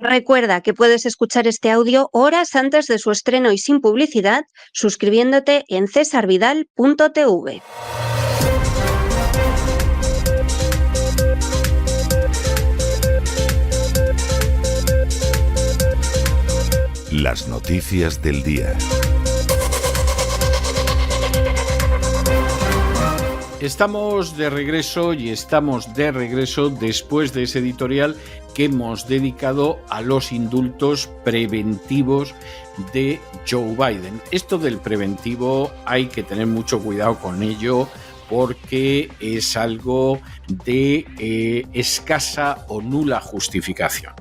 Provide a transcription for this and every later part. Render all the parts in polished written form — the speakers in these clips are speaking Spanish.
Recuerda que puedes escuchar este audio horas antes de su estreno y sin publicidad suscribiéndote en cesarvidal.tv. Las noticias del día. Estamos de regreso después de ese editorial que hemos dedicado a los indultos preventivos de Joe Biden. Esto del preventivo hay que tener mucho cuidado con ello porque es algo de escasa o nula justificación.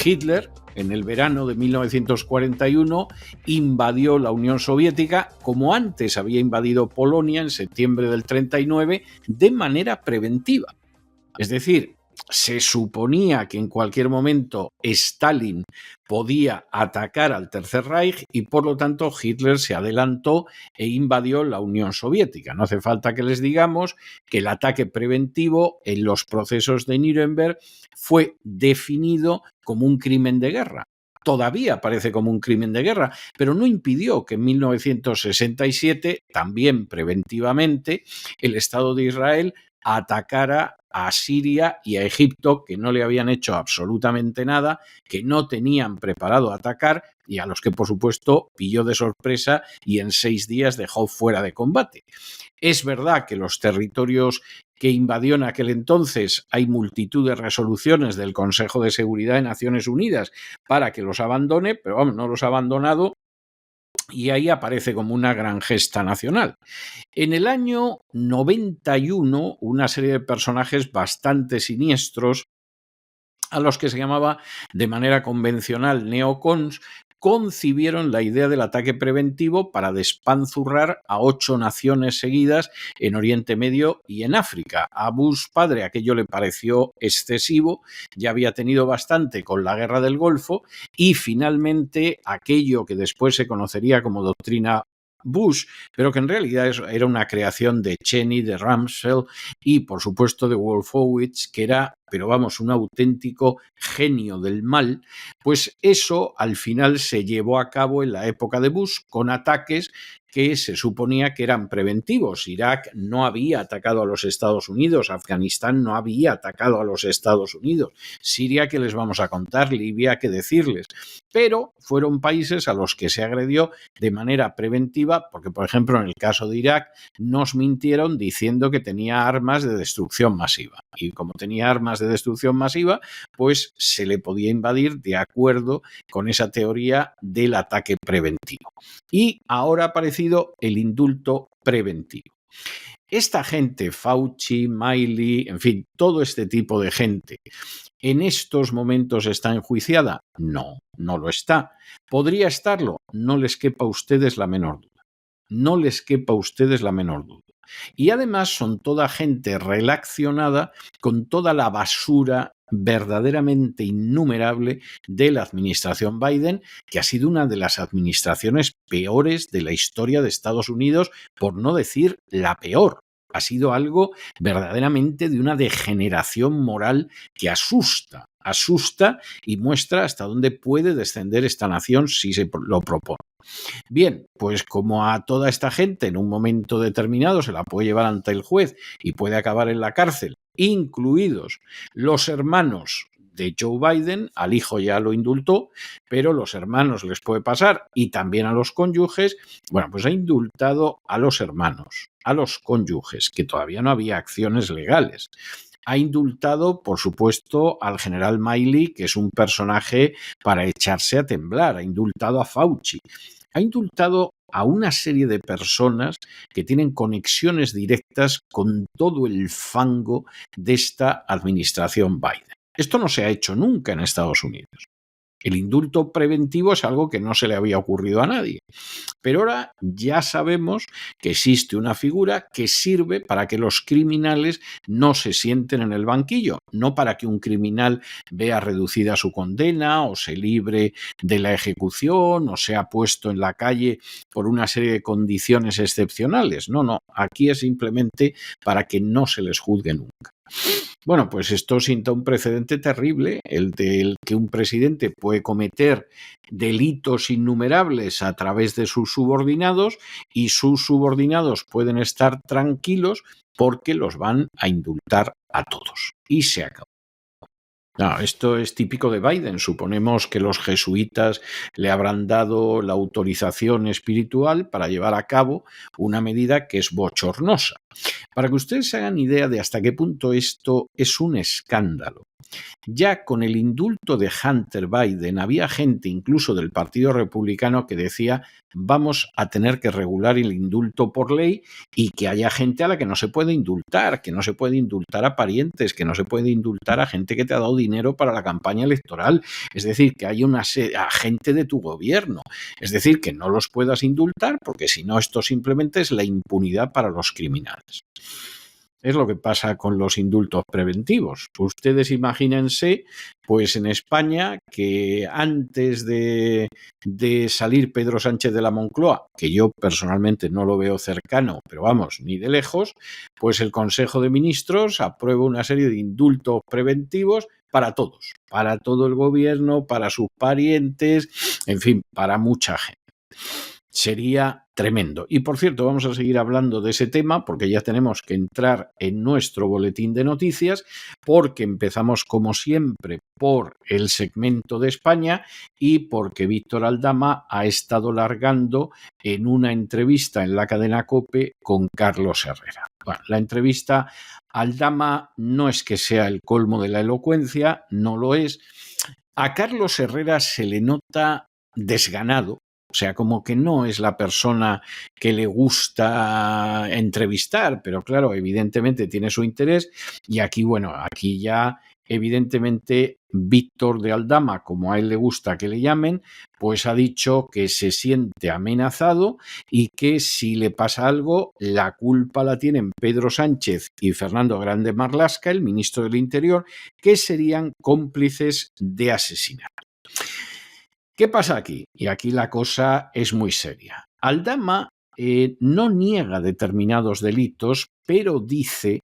Hitler, en el verano de 1941, invadió la Unión Soviética, como antes había invadido Polonia en septiembre del 39, de manera preventiva. Es decir, se suponía que en cualquier momento Stalin podía atacar al Tercer Reich y por lo tanto Hitler se adelantó e invadió la Unión Soviética. No hace falta que les digamos que el ataque preventivo en los procesos de Nuremberg fue definido como un crimen de guerra. Todavía aparece como un crimen de guerra, pero no impidió que en 1967, también preventivamente, el Estado de Israel atacara a Siria y a Egipto, que no le habían hecho absolutamente nada, que no tenían preparado atacar y a los que, por supuesto, pilló de sorpresa y en 6 días dejó fuera de combate. Es verdad que los territorios que invadió en aquel entonces hay multitud de resoluciones del Consejo de Seguridad de Naciones Unidas para que los abandone, pero vamos, no los ha abandonado. Y ahí aparece como una gran gesta nacional. En el año 91, una serie de personajes bastante siniestros, a los que se llamaba de manera convencional neocons, concibieron la idea del ataque preventivo para despanzurrar a 8 naciones seguidas en Oriente Medio y en África. A Bush padre aquello le pareció excesivo, ya había tenido bastante con la Guerra del Golfo y finalmente aquello que después se conocería como doctrina Bush, pero que en realidad era una creación de Cheney, de Rumsfeld y por supuesto de Wolfowitz, que era, pero vamos, un auténtico genio del mal, pues eso al final se llevó a cabo en la época de Bush con ataques que se suponía que eran preventivos. Irak no había atacado a los Estados Unidos, Afganistán no había atacado a los Estados Unidos, Siria, ¿qué les vamos a contar? Libia, ¿qué decirles? Pero fueron países a los que se agredió de manera preventiva, porque por ejemplo en el caso de Irak nos mintieron diciendo que tenía armas de destrucción masiva. Y como tenía armas de destrucción masiva, pues se le podía invadir de acuerdo con esa teoría del ataque preventivo. Y ahora ha aparecido el indulto preventivo. Esta gente, Fauci, Miley, en fin, todo este tipo de gente, ¿en estos momentos está enjuiciada? No, no lo está. ¿Podría estarlo? No les quepa a ustedes la menor duda. No les quepa a ustedes la menor duda. Y además son toda gente relacionada con toda la basura verdaderamente innumerable de la administración Biden, que ha sido una de las administraciones peores de la historia de Estados Unidos, por no decir la peor. Ha sido algo verdaderamente de una degeneración moral que asusta y muestra hasta dónde puede descender esta nación si se lo propone. Bien, pues como a toda esta gente en un momento determinado se la puede llevar ante el juez y puede acabar en la cárcel, incluidos los hermanos de Joe Biden, al hijo ya lo indultó, pero los hermanos les puede pasar y también a los cónyuges, bueno, pues ha indultado a los hermanos, a los cónyuges, que todavía no había acciones legales. Ha indultado, por supuesto, al general Miley, que es un personaje para echarse a temblar. Ha indultado a Fauci. Ha indultado a una serie de personas que tienen conexiones directas con todo el fango de esta administración Biden. Esto no se ha hecho nunca en Estados Unidos. El indulto preventivo es algo que no se le había ocurrido a nadie. Pero ahora ya sabemos que existe una figura que sirve para que los criminales no se sienten en el banquillo, no para que un criminal vea reducida su condena o se libre de la ejecución o sea puesto en la calle por una serie de condiciones excepcionales. No, aquí es simplemente para que no se les juzgue nunca. Bueno, pues esto sienta un precedente terrible, el del que un presidente puede cometer delitos innumerables a través de sus subordinados y sus subordinados pueden estar tranquilos porque los van a indultar a todos. Y se acabó. No, esto es típico de Biden. Suponemos que los jesuitas le habrán dado la autorización espiritual para llevar a cabo una medida que es bochornosa. Para que ustedes se hagan idea de hasta qué punto esto es un escándalo. Ya con el indulto de Hunter Biden había gente incluso del Partido Republicano que decía vamos a tener que regular el indulto por ley y que haya gente a la que no se puede indultar, que no se puede indultar a parientes, que no se puede indultar a gente que te ha dado dinero para la campaña electoral, es decir, que hay a gente de tu gobierno, es decir, que no los puedas indultar porque si no esto simplemente es la impunidad para los criminales. Es lo que pasa con los indultos preventivos. Ustedes imagínense, pues en España, que antes de salir Pedro Sánchez de la Moncloa, que yo personalmente no lo veo cercano, pero vamos, ni de lejos, pues el Consejo de Ministros aprueba una serie de indultos preventivos para todos, para todo el gobierno, para sus parientes, en fin, para mucha gente. Sería tremendo. Y por cierto, vamos a seguir hablando de ese tema porque ya tenemos que entrar en nuestro boletín de noticias porque empezamos como siempre por el segmento de España y porque Víctor Aldama ha estado largando en una entrevista en la cadena COPE con Carlos Herrera. Bueno, la entrevista a Aldama no es que sea el colmo de la elocuencia, no lo es. A Carlos Herrera se le nota desganado. O sea, como que no es la persona que le gusta entrevistar, pero claro, evidentemente tiene su interés y aquí, bueno, aquí ya evidentemente Víctor de Aldama, como a él le gusta que le llamen, pues ha dicho que se siente amenazado y que si le pasa algo, la culpa la tienen Pedro Sánchez y Fernando Grande Marlaska, el ministro del Interior, que serían cómplices de asesinato. ¿Qué pasa aquí? Y aquí la cosa es muy seria. Aldama no niega determinados delitos, pero dice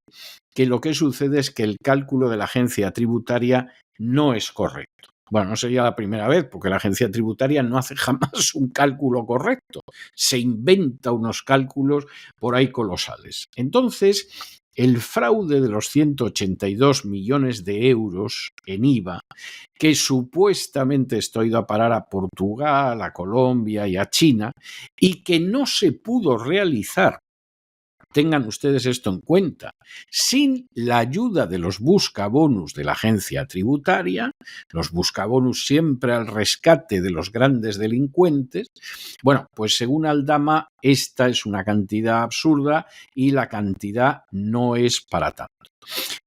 que lo que sucede es que el cálculo de la agencia tributaria no es correcto. Bueno, no sería la primera vez, porque la agencia tributaria no hace jamás un cálculo correcto. Se inventa unos cálculos por ahí colosales. Entonces, el fraude de los 182 millones de euros en IVA, que supuestamente está ido a parar a Portugal, a Colombia y a China, y que no se pudo realizar, tengan ustedes esto en cuenta, sin la ayuda de los buscabonus de la agencia tributaria, los buscabonus siempre al rescate de los grandes delincuentes. Bueno, pues según Aldama, esta es una cantidad absurda y la cantidad no es para tanto.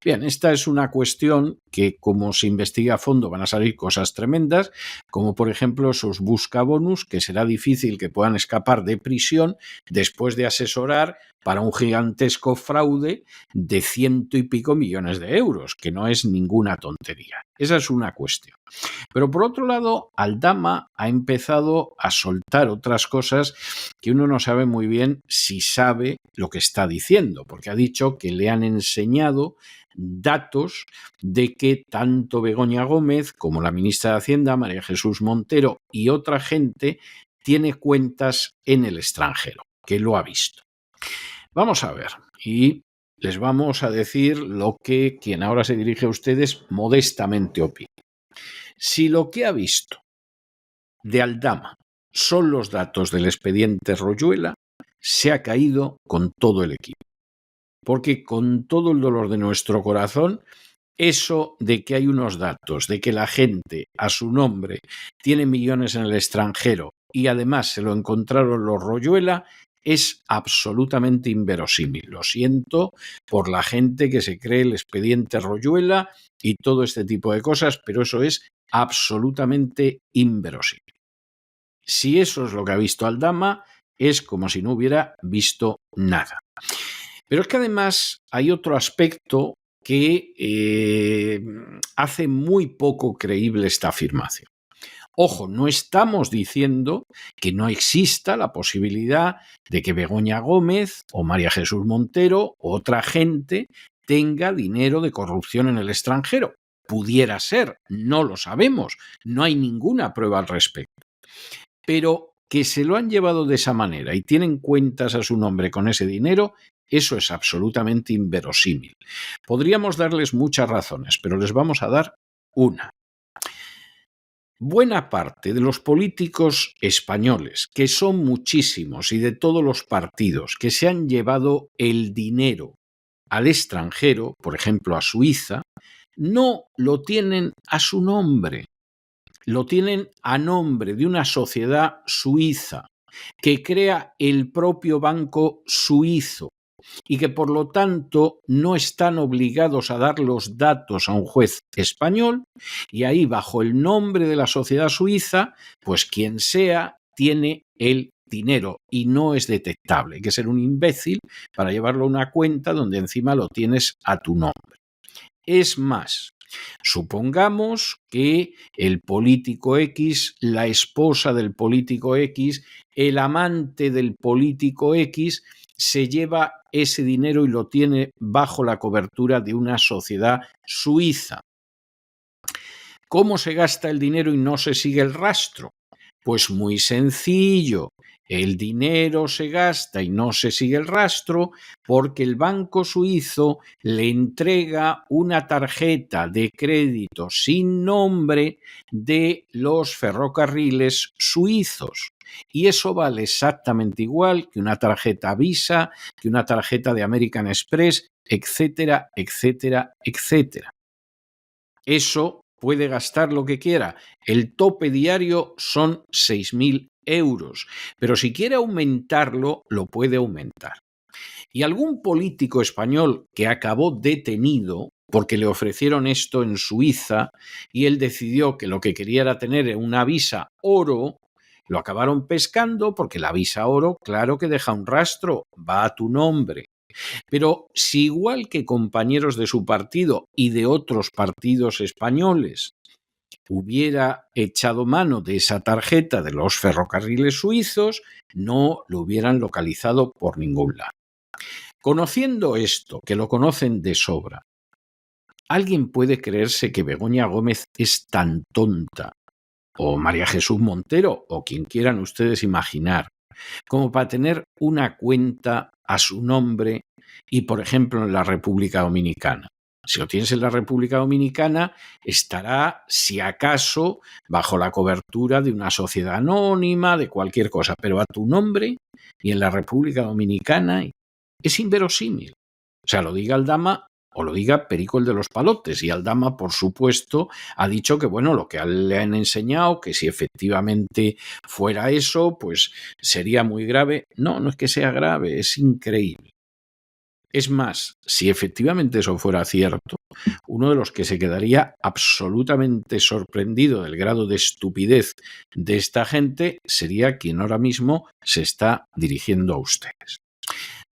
Bien, esta es una cuestión que, como se investiga a fondo, van a salir cosas tremendas, como por ejemplo esos buscabonus, que será difícil que puedan escapar de prisión después de asesorar para un gigantesco fraude de 100 y pico millones de euros, que no es ninguna tontería. Esa es una cuestión. Pero por otro lado, Aldama ha empezado a soltar otras cosas que uno no sabe muy bien si sabe lo que está diciendo, porque ha dicho que le han enseñado datos de que tanto Begoña Gómez como la ministra de Hacienda, María Jesús Montero, y otra gente tiene cuentas en el extranjero, que lo ha visto. Vamos a ver, y les vamos a decir lo que quien ahora se dirige a ustedes modestamente opina. Si lo que ha visto de Aldama son los datos del expediente Royuela, se ha caído con todo el equipo. Porque con todo el dolor de nuestro corazón, eso de que hay unos datos, de que la gente a su nombre tiene millones en el extranjero y además se lo encontraron los Royuela, es absolutamente inverosímil. Lo siento por la gente que se cree el expediente Royuela y todo este tipo de cosas, pero eso es absolutamente inverosímil. Si eso es lo que ha visto Aldama, es como si no hubiera visto nada. Pero es que además hay otro aspecto que hace muy poco creíble esta afirmación. Ojo, no estamos diciendo que no exista la posibilidad de que Begoña Gómez o María Jesús Montero o otra gente tenga dinero de corrupción en el extranjero. Pudiera ser, no lo sabemos, no hay ninguna prueba al respecto. Pero que se lo han llevado de esa manera y tienen cuentas a su nombre con ese dinero, eso es absolutamente inverosímil. Podríamos darles muchas razones, pero les vamos a dar una. Buena parte de los políticos españoles, que son muchísimos y de todos los partidos, que se han llevado el dinero al extranjero, por ejemplo a Suiza, no lo tienen a su nombre, lo tienen a nombre de una sociedad suiza que crea el propio banco suizo y que por lo tanto no están obligados a dar los datos a un juez español, y ahí bajo el nombre de la sociedad suiza, pues quien sea tiene el dinero y no es detectable. Hay que ser un imbécil para llevarlo a una cuenta donde encima lo tienes a tu nombre. Es más, supongamos que el político X, la esposa del político X, el amante del político X, se lleva ese dinero y lo tiene bajo la cobertura de una sociedad suiza. ¿Cómo se gasta el dinero y no se sigue el rastro? Pues muy sencillo. El dinero se gasta y no se sigue el rastro porque el banco suizo le entrega una tarjeta de crédito sin nombre de los ferrocarriles suizos. Y eso vale exactamente igual que una tarjeta Visa, que una tarjeta de American Express, etcétera, etcétera, etcétera. Eso puede gastar lo que quiera. El tope diario son 6.000 euros, pero si quiere aumentarlo, lo puede aumentar. Y algún político español que acabó detenido porque le ofrecieron esto en Suiza y él decidió que lo que quería era tener una Visa oro, lo acabaron pescando porque la Visa oro, claro que deja un rastro, va a tu nombre. Pero si igual que compañeros de su partido y de otros partidos españoles hubiera echado mano de esa tarjeta de los ferrocarriles suizos, no lo hubieran localizado por ningún lado. Conociendo esto, que lo conocen de sobra, ¿alguien puede creerse que Begoña Gómez es tan tonta, o María Jesús Montero, o quien quieran ustedes imaginar, como para tener una cuenta a su nombre y, por ejemplo, en la República Dominicana? Si lo tienes en la República Dominicana, estará, si acaso, bajo la cobertura de una sociedad anónima, de cualquier cosa, pero a tu nombre y en la República Dominicana es inverosímil. O sea, lo diga Aldama o lo diga Perico el de los Palotes. Y Aldama, por supuesto, ha dicho que, bueno, lo que le han enseñado, que si efectivamente fuera eso, pues sería muy grave. No, no es que sea grave, es increíble. Es más, si efectivamente eso fuera cierto, uno de los que se quedaría absolutamente sorprendido del grado de estupidez de esta gente sería quien ahora mismo se está dirigiendo a ustedes.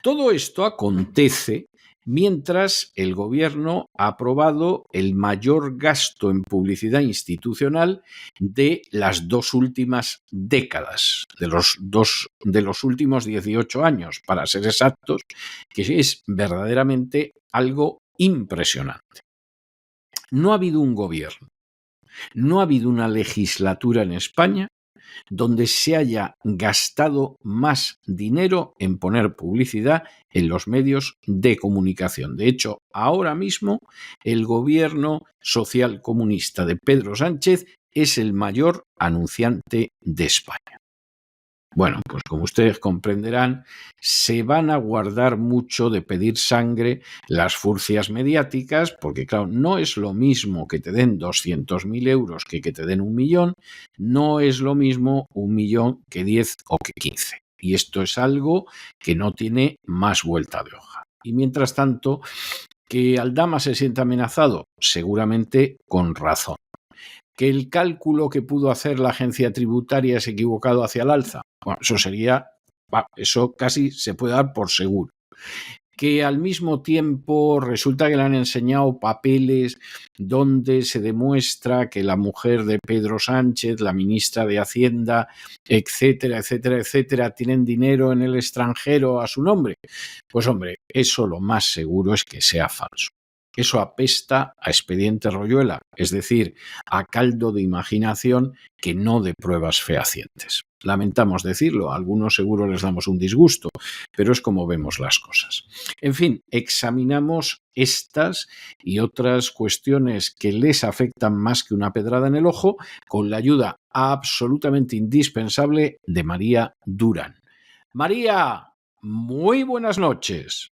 Todo esto acontece mientras el gobierno ha aprobado el mayor gasto en publicidad institucional de las dos últimas décadas, de los últimos 18 años, para ser exactos, que es verdaderamente algo impresionante. No ha habido un gobierno, no ha habido una legislatura en España donde se haya gastado más dinero en poner publicidad en los medios de comunicación. De hecho, ahora mismo el gobierno social comunista de Pedro Sánchez es el mayor anunciante de España. Bueno, pues como ustedes comprenderán, se van a guardar mucho de pedir sangre las furcias mediáticas, porque claro, no es lo mismo que te den 200.000 euros que te den 1 millón, no es lo mismo 1 millón que 10 o que 15. Y esto es algo que no tiene más vuelta de hoja. Y mientras tanto, que Aldama se sienta amenazado, seguramente con razón. Que el cálculo que pudo hacer la agencia tributaria es equivocado hacia el alza. Bueno, eso casi se puede dar por seguro. que al mismo tiempo resulta que le han enseñado papeles donde se demuestra que la mujer de Pedro Sánchez, la ministra de Hacienda, etcétera, etcétera, etcétera, tienen dinero en el extranjero a su nombre. Pues hombre, eso lo más seguro es que sea falso. Eso apesta a expediente Royuela, es decir, a caldo de imaginación que no de pruebas fehacientes. Lamentamos decirlo, a algunos seguro les damos un disgusto, pero es como vemos las cosas. En fin, examinamos estas y otras cuestiones que les afectan más que una pedrada en el ojo con la ayuda absolutamente indispensable de María Durán. María, muy buenas noches.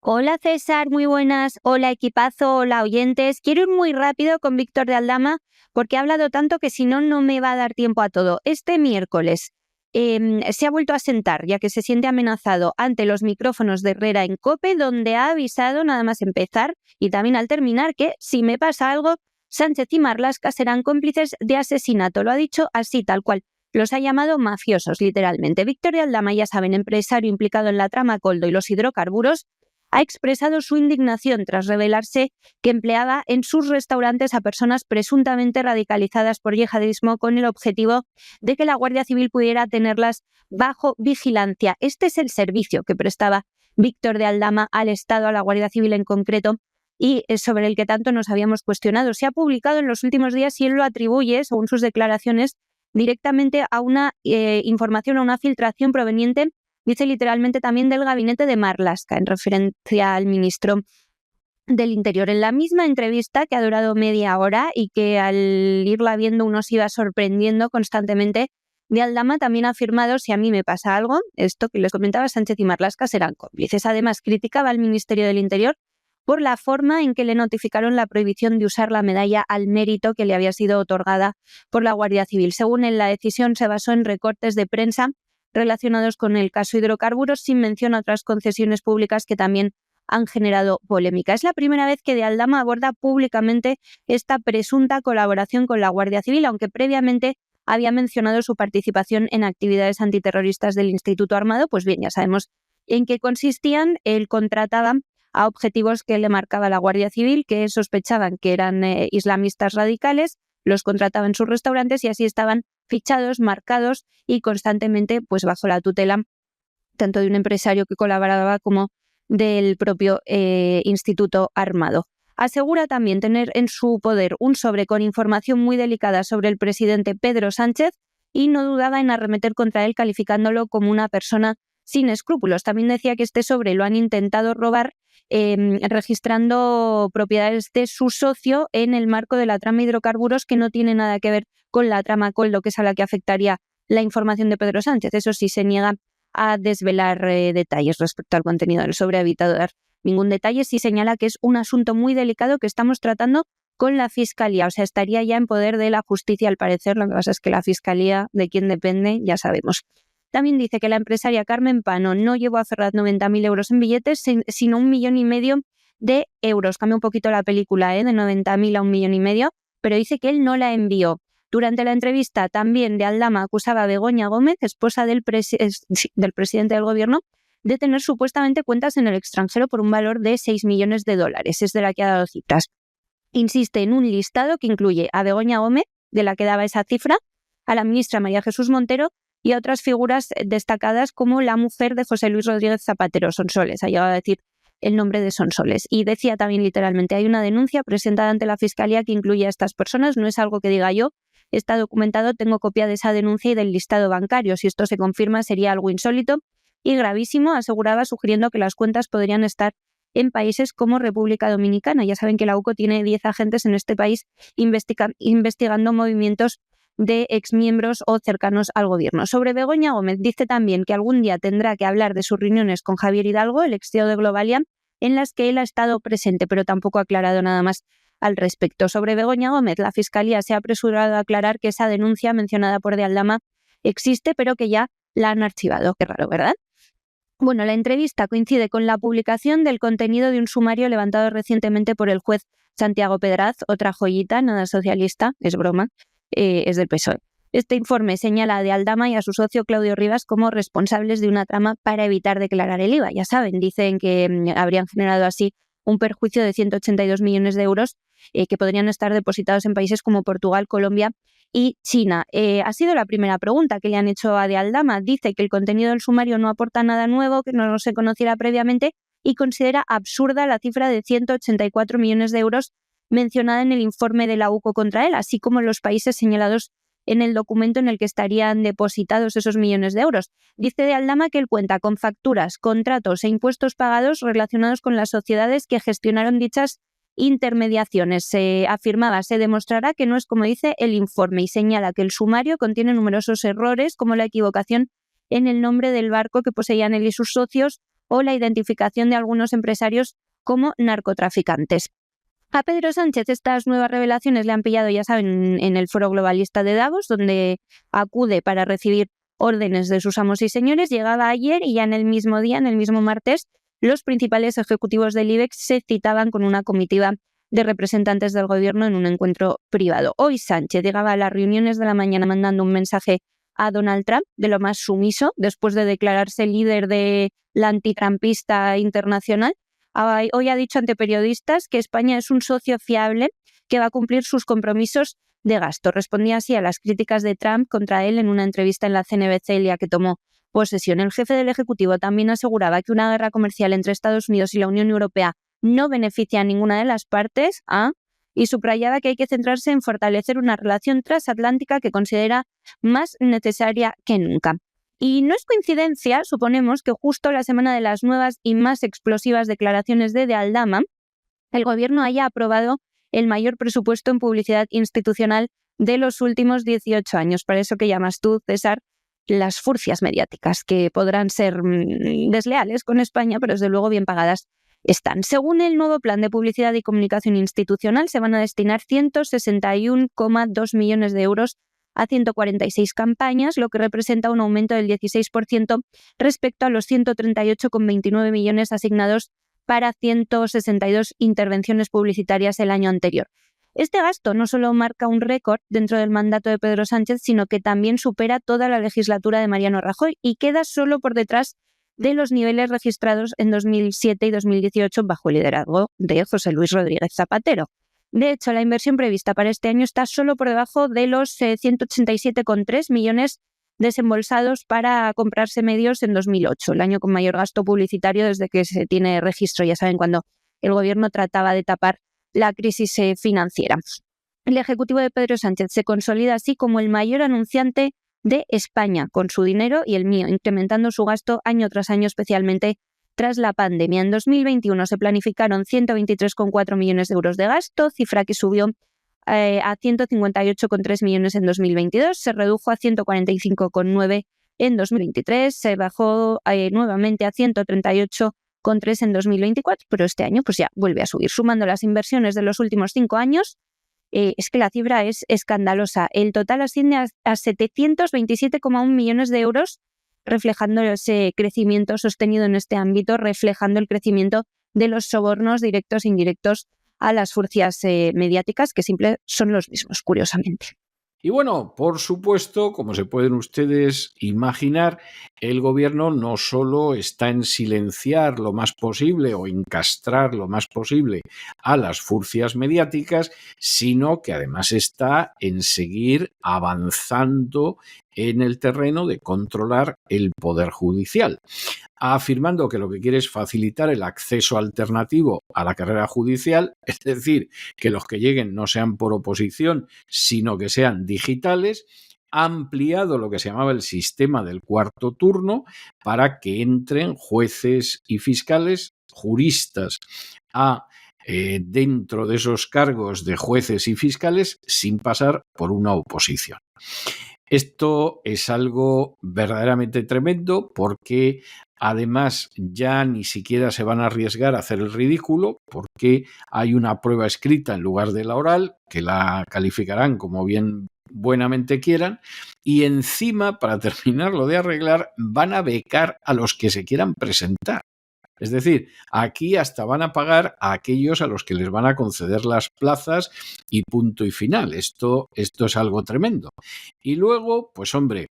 Hola César, muy buenas. Hola equipazo, hola oyentes. Quiero ir muy rápido con Víctor de Aldama porque ha hablado tanto que si no, no me va a dar tiempo a todo. Este miércoles se ha vuelto a sentar ya que se siente amenazado ante los micrófonos de Herrera en COPE, donde ha avisado nada más empezar y también al terminar que si me pasa algo, Sánchez y Marlaska serán cómplices de asesinato. Lo ha dicho así, tal cual. Los ha llamado mafiosos, literalmente. Víctor de Aldama, ya saben, empresario implicado en la trama Coldo y los hidrocarburos, ha expresado su indignación tras revelarse que empleaba en sus restaurantes a personas presuntamente radicalizadas por yihadismo con el objetivo de que la Guardia Civil pudiera tenerlas bajo vigilancia. Este es el servicio que prestaba Víctor de Aldama al Estado, a la Guardia Civil en concreto, y sobre el que tanto nos habíamos cuestionado. Se ha publicado en los últimos días y él lo atribuye, según sus declaraciones, directamente a una información, a una filtración proveniente, dice literalmente, también del gabinete de Marlaska, en referencia al ministro del Interior. En la misma entrevista, que ha durado media hora y que al irla viendo uno se iba sorprendiendo constantemente, de Aldama también ha afirmado: si a mí me pasa algo, esto que les comentaba, Sánchez y Marlaska serán cómplices. Además, criticaba al Ministerio del Interior por la forma en que le notificaron la prohibición de usar la medalla al mérito que le había sido otorgada por la Guardia Civil. Según él, la decisión se basó en recortes de prensa relacionados con el caso hidrocarburos, sin mención a otras concesiones públicas que también han generado polémica. Es la primera vez que de Aldama aborda públicamente esta presunta colaboración con la Guardia Civil, aunque previamente había mencionado su participación en actividades antiterroristas del Instituto Armado. Pues bien, ya sabemos en qué consistían. Él contrataba a objetivos que le marcaba la Guardia Civil, que sospechaban que eran islamistas radicales, los contrataba en sus restaurantes y así estaban fichados, marcados y constantemente pues bajo la tutela tanto de un empresario que colaboraba como del propio Instituto Armado. Asegura también tener en su poder un sobre con información muy delicada sobre el presidente Pedro Sánchez y no dudaba en arremeter contra él calificándolo como una persona sin escrúpulos. También decía que este sobre lo han intentado robar registrando propiedades de su socio en el marco de la trama hidrocarburos, que no tiene nada que ver con la trama Coldo, que es a la que afectaría la información de Pedro Sánchez. Eso sí, se niega a desvelar detalles respecto al contenido del sobre, ha evitado dar ningún detalle. Sí señala que es un asunto muy delicado que estamos tratando con la Fiscalía, o sea, estaría ya en poder de la justicia al parecer. Lo que pasa es que la Fiscalía, de quién depende, ya sabemos. También dice que la empresaria Carmen Pano no llevó a Ferraz 90.000 euros en billetes, sino 1,5 millones de euros. Cambia un poquito la película, de 90.000 a 1,5 millones, pero dice que él no la envió. Durante la entrevista también de Aldama acusaba a Begoña Gómez, esposa del presidente del gobierno, de tener supuestamente cuentas en el extranjero por un valor de 6 millones de dólares. Es de la que ha dado cifras. Insiste en un listado que incluye a Begoña Gómez, de la que daba esa cifra, a la ministra María Jesús Montero y a otras figuras destacadas como la mujer de José Luis Rodríguez Zapatero, Sonsoles. Ha llegado a decir el nombre de Sonsoles. Y decía también literalmente: hay una denuncia presentada ante la Fiscalía que incluye a estas personas, no es algo que diga yo, está documentado, tengo copia de esa denuncia y del listado bancario. Si esto se confirma sería algo insólito y gravísimo, aseguraba, sugiriendo que las cuentas podrían estar en países como República Dominicana. Ya saben que la UCO tiene 10 agentes en este país investigando movimientos de exmiembros o cercanos al gobierno. Sobre Begoña Gómez, dice también que algún día tendrá que hablar de sus reuniones con Javier Hidalgo, el ex CEO de Globalia, en las que él ha estado presente, pero tampoco ha aclarado nada más al respecto. Sobre Begoña Gómez, la Fiscalía se ha apresurado a aclarar que esa denuncia mencionada por de Aldama existe, pero que ya la han archivado. Qué raro, ¿verdad? Bueno, la entrevista coincide con la publicación del contenido de un sumario levantado recientemente por el juez Santiago Pedraz, otra joyita, nada socialista, es broma, es del PSOE. Este informe señala a De Aldama y a su socio Claudio Rivas como responsables de una trama para evitar declarar el IVA. Ya saben, dicen que habrían generado así un perjuicio de 182 millones de euros que podrían estar depositados en países como Portugal, Colombia y China. Ha sido la primera pregunta que le han hecho a De Aldama. Dice que el contenido del sumario no aporta nada nuevo, que no se conociera previamente y considera absurda la cifra de 184 millones de euros mencionada en el informe de la UCO contra él, así como los países señalados en el documento en el que estarían depositados esos millones de euros. Dice De Aldama que él cuenta con facturas, contratos e impuestos pagados relacionados con las sociedades que gestionaron dichas intermediaciones. Se demostrará que no es como dice el informe y señala que el sumario contiene numerosos errores como la equivocación en el nombre del barco que poseían él y sus socios o la identificación de algunos empresarios como narcotraficantes. A Pedro Sánchez estas nuevas revelaciones le han pillado, ya saben, en el Foro Globalista de Davos, donde acude para recibir órdenes de sus amos y señores. Llegaba ayer y ya en el mismo día, en el mismo martes, los principales ejecutivos del IBEX se citaban con una comitiva de representantes del gobierno en un encuentro privado. Hoy Sánchez llegaba a las reuniones de la mañana mandando un mensaje a Donald Trump de lo más sumiso, después de declararse líder de la antitrumpista internacional. Hoy ha dicho ante periodistas que España es un socio fiable que va a cumplir sus compromisos de gasto. Respondía así a las críticas de Trump contra él en una entrevista en la CNBC el día que tomó posesión. El jefe del Ejecutivo también aseguraba que una guerra comercial entre Estados Unidos y la Unión Europea no beneficia a ninguna de las partes, y subrayaba que hay que centrarse en fortalecer una relación transatlántica que considera más necesaria que nunca. Y no es coincidencia, suponemos, que justo la semana de las nuevas y más explosivas declaraciones de Aldama, el Gobierno haya aprobado el mayor presupuesto en publicidad institucional de los últimos 18 años. Para eso que llamas tú, César, las furcias mediáticas, que podrán ser desleales con España, pero desde luego bien pagadas están. Según el nuevo Plan de Publicidad y Comunicación Institucional, se van a destinar 161,2 millones de euros a 146 campañas, lo que representa un aumento del 16% respecto a los 138,29 millones asignados para 162 intervenciones publicitarias el año anterior. Este gasto no solo marca un récord dentro del mandato de Pedro Sánchez, sino que también supera toda la legislatura de Mariano Rajoy y queda solo por detrás de los niveles registrados en 2007 y 2018 bajo el liderazgo de José Luis Rodríguez Zapatero. De hecho, la inversión prevista para este año está solo por debajo de los 187,3 millones desembolsados para comprarse medios en 2008, el año con mayor gasto publicitario desde que se tiene registro, ya saben, cuando el gobierno trataba de tapar la crisis financiera. El Ejecutivo de Pedro Sánchez se consolida así como el mayor anunciante de España, con su dinero y el mío, incrementando su gasto año tras año, especialmente tras la pandemia. En 2021 se planificaron 123,4 millones de euros de gasto, cifra que subió a 158,3 millones en 2022, se redujo a 145,9 en 2023, se bajó nuevamente a 138,3 en 2024, pero este año pues ya vuelve a subir. Sumando las inversiones de los últimos 5 años, es que la cifra es escandalosa. El total asciende a 727,1 millones de euros, reflejando ese crecimiento sostenido en este ámbito, reflejando el crecimiento de los sobornos directos e indirectos a las furcias mediáticas, que siempre son los mismos, curiosamente. Y bueno, por supuesto, como se pueden ustedes imaginar, el gobierno no solo está en silenciar lo más posible o en castrar lo más posible a las furcias mediáticas, sino que además está en seguir avanzando en el terreno de controlar el poder judicial, afirmando que lo que quiere es facilitar el acceso alternativo a la carrera judicial, es decir, que los que lleguen no sean por oposición, sino que sean digitales. Ha ampliado lo que se llamaba el sistema del cuarto turno para que entren jueces y fiscales, juristas, dentro de esos cargos de jueces y fiscales sin pasar por una oposición. Esto es algo verdaderamente tremendo porque además ya ni siquiera se van a arriesgar a hacer el ridículo porque hay una prueba escrita en lugar de la oral que la calificarán como bien buenamente quieran y encima, para terminarlo de arreglar, van a becar a los que se quieran presentar. Es decir, aquí hasta van a pagar a aquellos a los que les van a conceder las plazas y punto y final. Esto es algo tremendo. Y luego, pues hombre,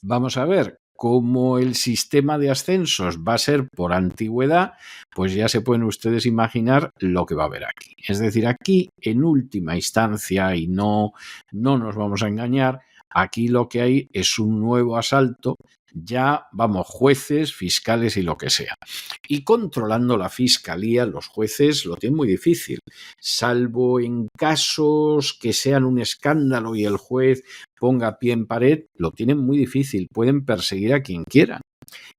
vamos a ver, como el sistema de ascensos va a ser por antigüedad, pues ya se pueden ustedes imaginar lo que va a haber aquí. Es decir, aquí en última instancia, y no nos vamos a engañar, aquí lo que hay es un nuevo asalto, ya vamos, jueces, fiscales y lo que sea. Y controlando la fiscalía, los jueces lo tienen muy difícil, salvo en casos que sean un escándalo y el juez ponga pie en pared, lo tienen muy difícil, pueden perseguir a quien quieran.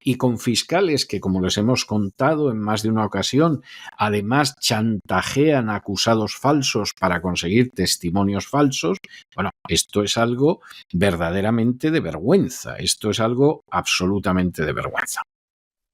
Y con fiscales que, como les hemos contado en más de una ocasión, además chantajean a acusados falsos para conseguir testimonios falsos, bueno, esto es algo verdaderamente de vergüenza, esto es algo absolutamente de vergüenza.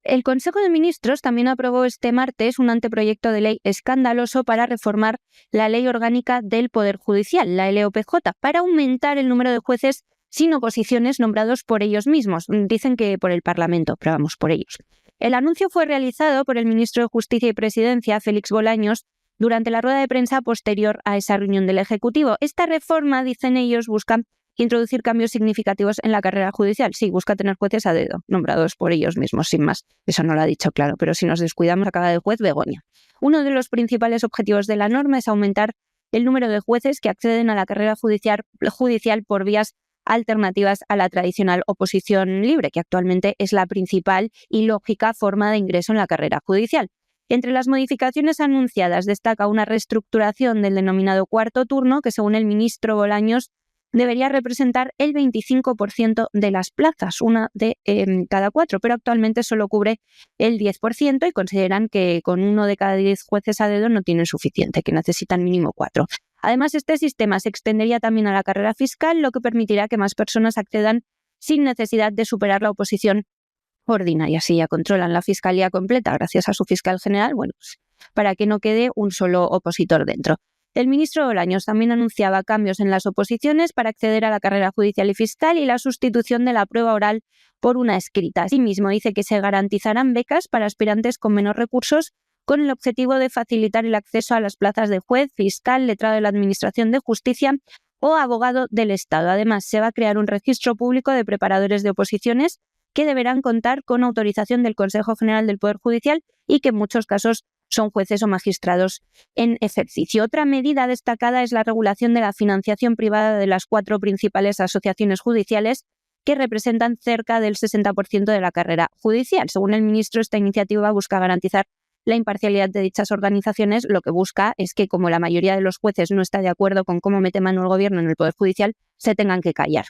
El Consejo de Ministros también aprobó este martes un anteproyecto de ley escandaloso para reformar la Ley Orgánica del Poder Judicial, la LOPJ, para aumentar el número de jueces sin oposiciones nombrados por ellos mismos. Dicen que por el Parlamento, pero vamos, por ellos. El anuncio fue realizado por el ministro de Justicia y Presidencia, Félix Bolaños, durante la rueda de prensa posterior a esa reunión del Ejecutivo. Esta reforma, dicen ellos, busca introducir cambios significativos en la carrera judicial. Sí, busca tener jueces a dedo, nombrados por ellos mismos, sin más. Eso no lo ha dicho claro, pero si nos descuidamos acaba de juez Begoña. Uno de los principales objetivos de la norma es aumentar el número de jueces que acceden a la carrera judicial por vías alternativas a la tradicional oposición libre, que actualmente es la principal y lógica forma de ingreso en la carrera judicial. Entre las modificaciones anunciadas destaca una reestructuración del denominado cuarto turno, que según el ministro Bolaños debería representar el 25% de las plazas, una de cada 4, pero actualmente solo cubre el 10% y consideran que con 1 de cada 10 jueces a dedo no tienen suficiente, que necesitan mínimo 4. Además, este sistema se extendería también a la carrera fiscal, lo que permitirá que más personas accedan sin necesidad de superar la oposición ordinaria. Si ya controlan la fiscalía completa gracias a su fiscal general, bueno, pues para que no quede un solo opositor dentro. El ministro Bolaños también anunciaba cambios en las oposiciones para acceder a la carrera judicial y fiscal y la sustitución de la prueba oral por una escrita. Asimismo, dice que se garantizarán becas para aspirantes con menos recursos con el objetivo de facilitar el acceso a las plazas de juez, fiscal, letrado de la Administración de Justicia o abogado del Estado. Además, se va a crear un registro público de preparadores de oposiciones que deberán contar con autorización del Consejo General del Poder Judicial y que en muchos casos son jueces o magistrados en ejercicio. Otra medida destacada es la regulación de la financiación privada de las 4 principales asociaciones judiciales que representan cerca del 60% de la carrera judicial. Según el ministro, esta iniciativa busca garantizar la imparcialidad de dichas organizaciones. Lo que busca es que, como la mayoría de los jueces no está de acuerdo con cómo mete mano el gobierno en el Poder Judicial, se tengan que callar.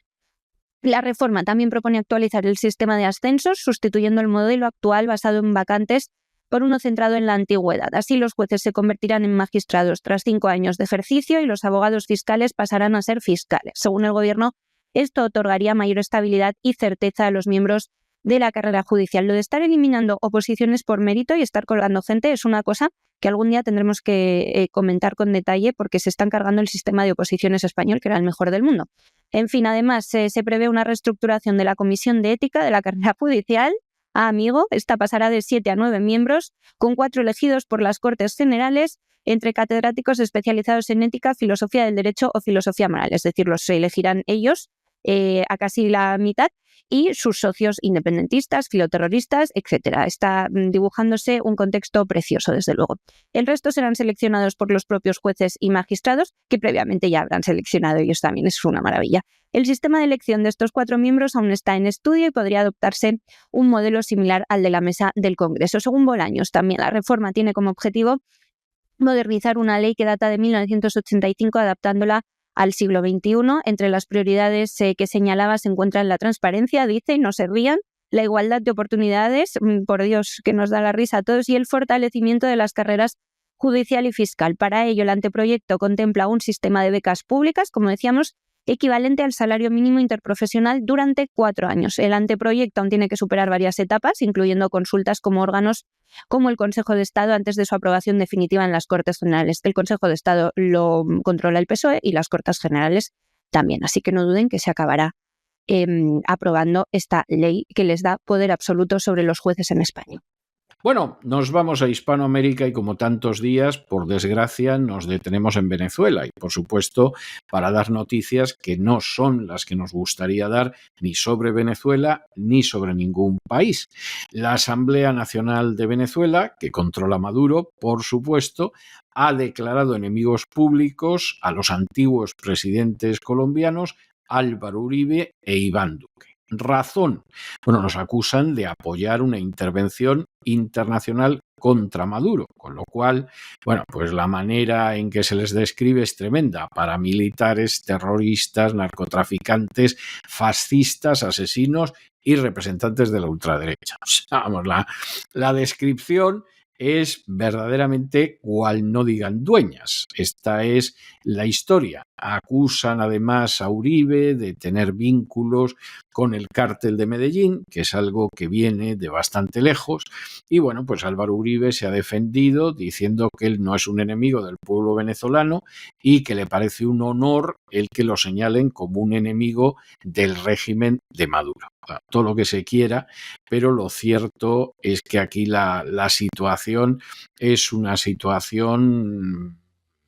La reforma también propone actualizar el sistema de ascensos, sustituyendo el modelo actual basado en vacantes por uno centrado en la antigüedad. Así, los jueces se convertirán en magistrados tras 5 años de ejercicio y los abogados fiscales pasarán a ser fiscales. Según el Gobierno, esto otorgaría mayor estabilidad y certeza a los miembros de la carrera judicial. Lo de estar eliminando oposiciones por mérito y estar colgando gente es una cosa que algún día tendremos que comentar con detalle porque se están cargando el sistema de oposiciones español, que era el mejor del mundo. En fin, además, se prevé una reestructuración de la Comisión de Ética de la carrera judicial. Amigo, esta pasará de 7 a 9 miembros, con 4 elegidos por las Cortes Generales, entre catedráticos especializados en ética, filosofía del derecho o filosofía moral. Es decir, los elegirán ellos a casi la mitad y sus socios independentistas, filoterroristas, etc. Está dibujándose un contexto precioso, desde luego. El resto serán seleccionados por los propios jueces y magistrados, que previamente ya habrán seleccionado ellos también. Es una maravilla. El sistema de elección de estos 4 miembros aún está en estudio y podría adoptarse un modelo similar al de la Mesa del Congreso. Según Bolaños, también la reforma tiene como objetivo modernizar una ley que data de 1985, adaptándola al siglo XXI. Entre las prioridades que señalaba se encuentran la transparencia, dice, y no se rían, la igualdad de oportunidades, por Dios, que nos da la risa a todos, y el fortalecimiento de las carreras judicial y fiscal. Para ello, el anteproyecto contempla un sistema de becas públicas, como decíamos, equivalente al salario mínimo interprofesional durante 4 años. El anteproyecto aún tiene que superar varias etapas, incluyendo consultas como órganos como el Consejo de Estado antes de su aprobación definitiva en las Cortes Generales. El Consejo de Estado lo controla el PSOE y las Cortes Generales también, así que no duden que se acabará aprobando esta ley que les da poder absoluto sobre los jueces en España. Bueno, nos vamos a Hispanoamérica y como tantos días, por desgracia, nos detenemos en Venezuela y, por supuesto, para dar noticias que no son las que nos gustaría dar ni sobre Venezuela ni sobre ningún país. La Asamblea Nacional de Venezuela, que controla Maduro, por supuesto, ha declarado enemigos públicos a los antiguos presidentes colombianos Álvaro Uribe e Iván Duque. Razón. Bueno, nos acusan de apoyar una intervención internacional contra Maduro, con lo cual, bueno, pues la manera en que se les describe es tremenda. Paramilitares, terroristas, narcotraficantes, fascistas, asesinos y representantes de la ultraderecha. O sea, vamos, la descripción es verdaderamente cual no digan dueñas. Esta es la historia. Acusan además a Uribe de tener vínculos con el cártel de Medellín, que es algo que viene de bastante lejos. Y bueno, pues Álvaro Uribe se ha defendido diciendo que él no es un enemigo del pueblo venezolano y que le parece un honor el que lo señalen como un enemigo del régimen de Maduro. Todo lo que se quiera, pero lo cierto es que aquí la situación es una situación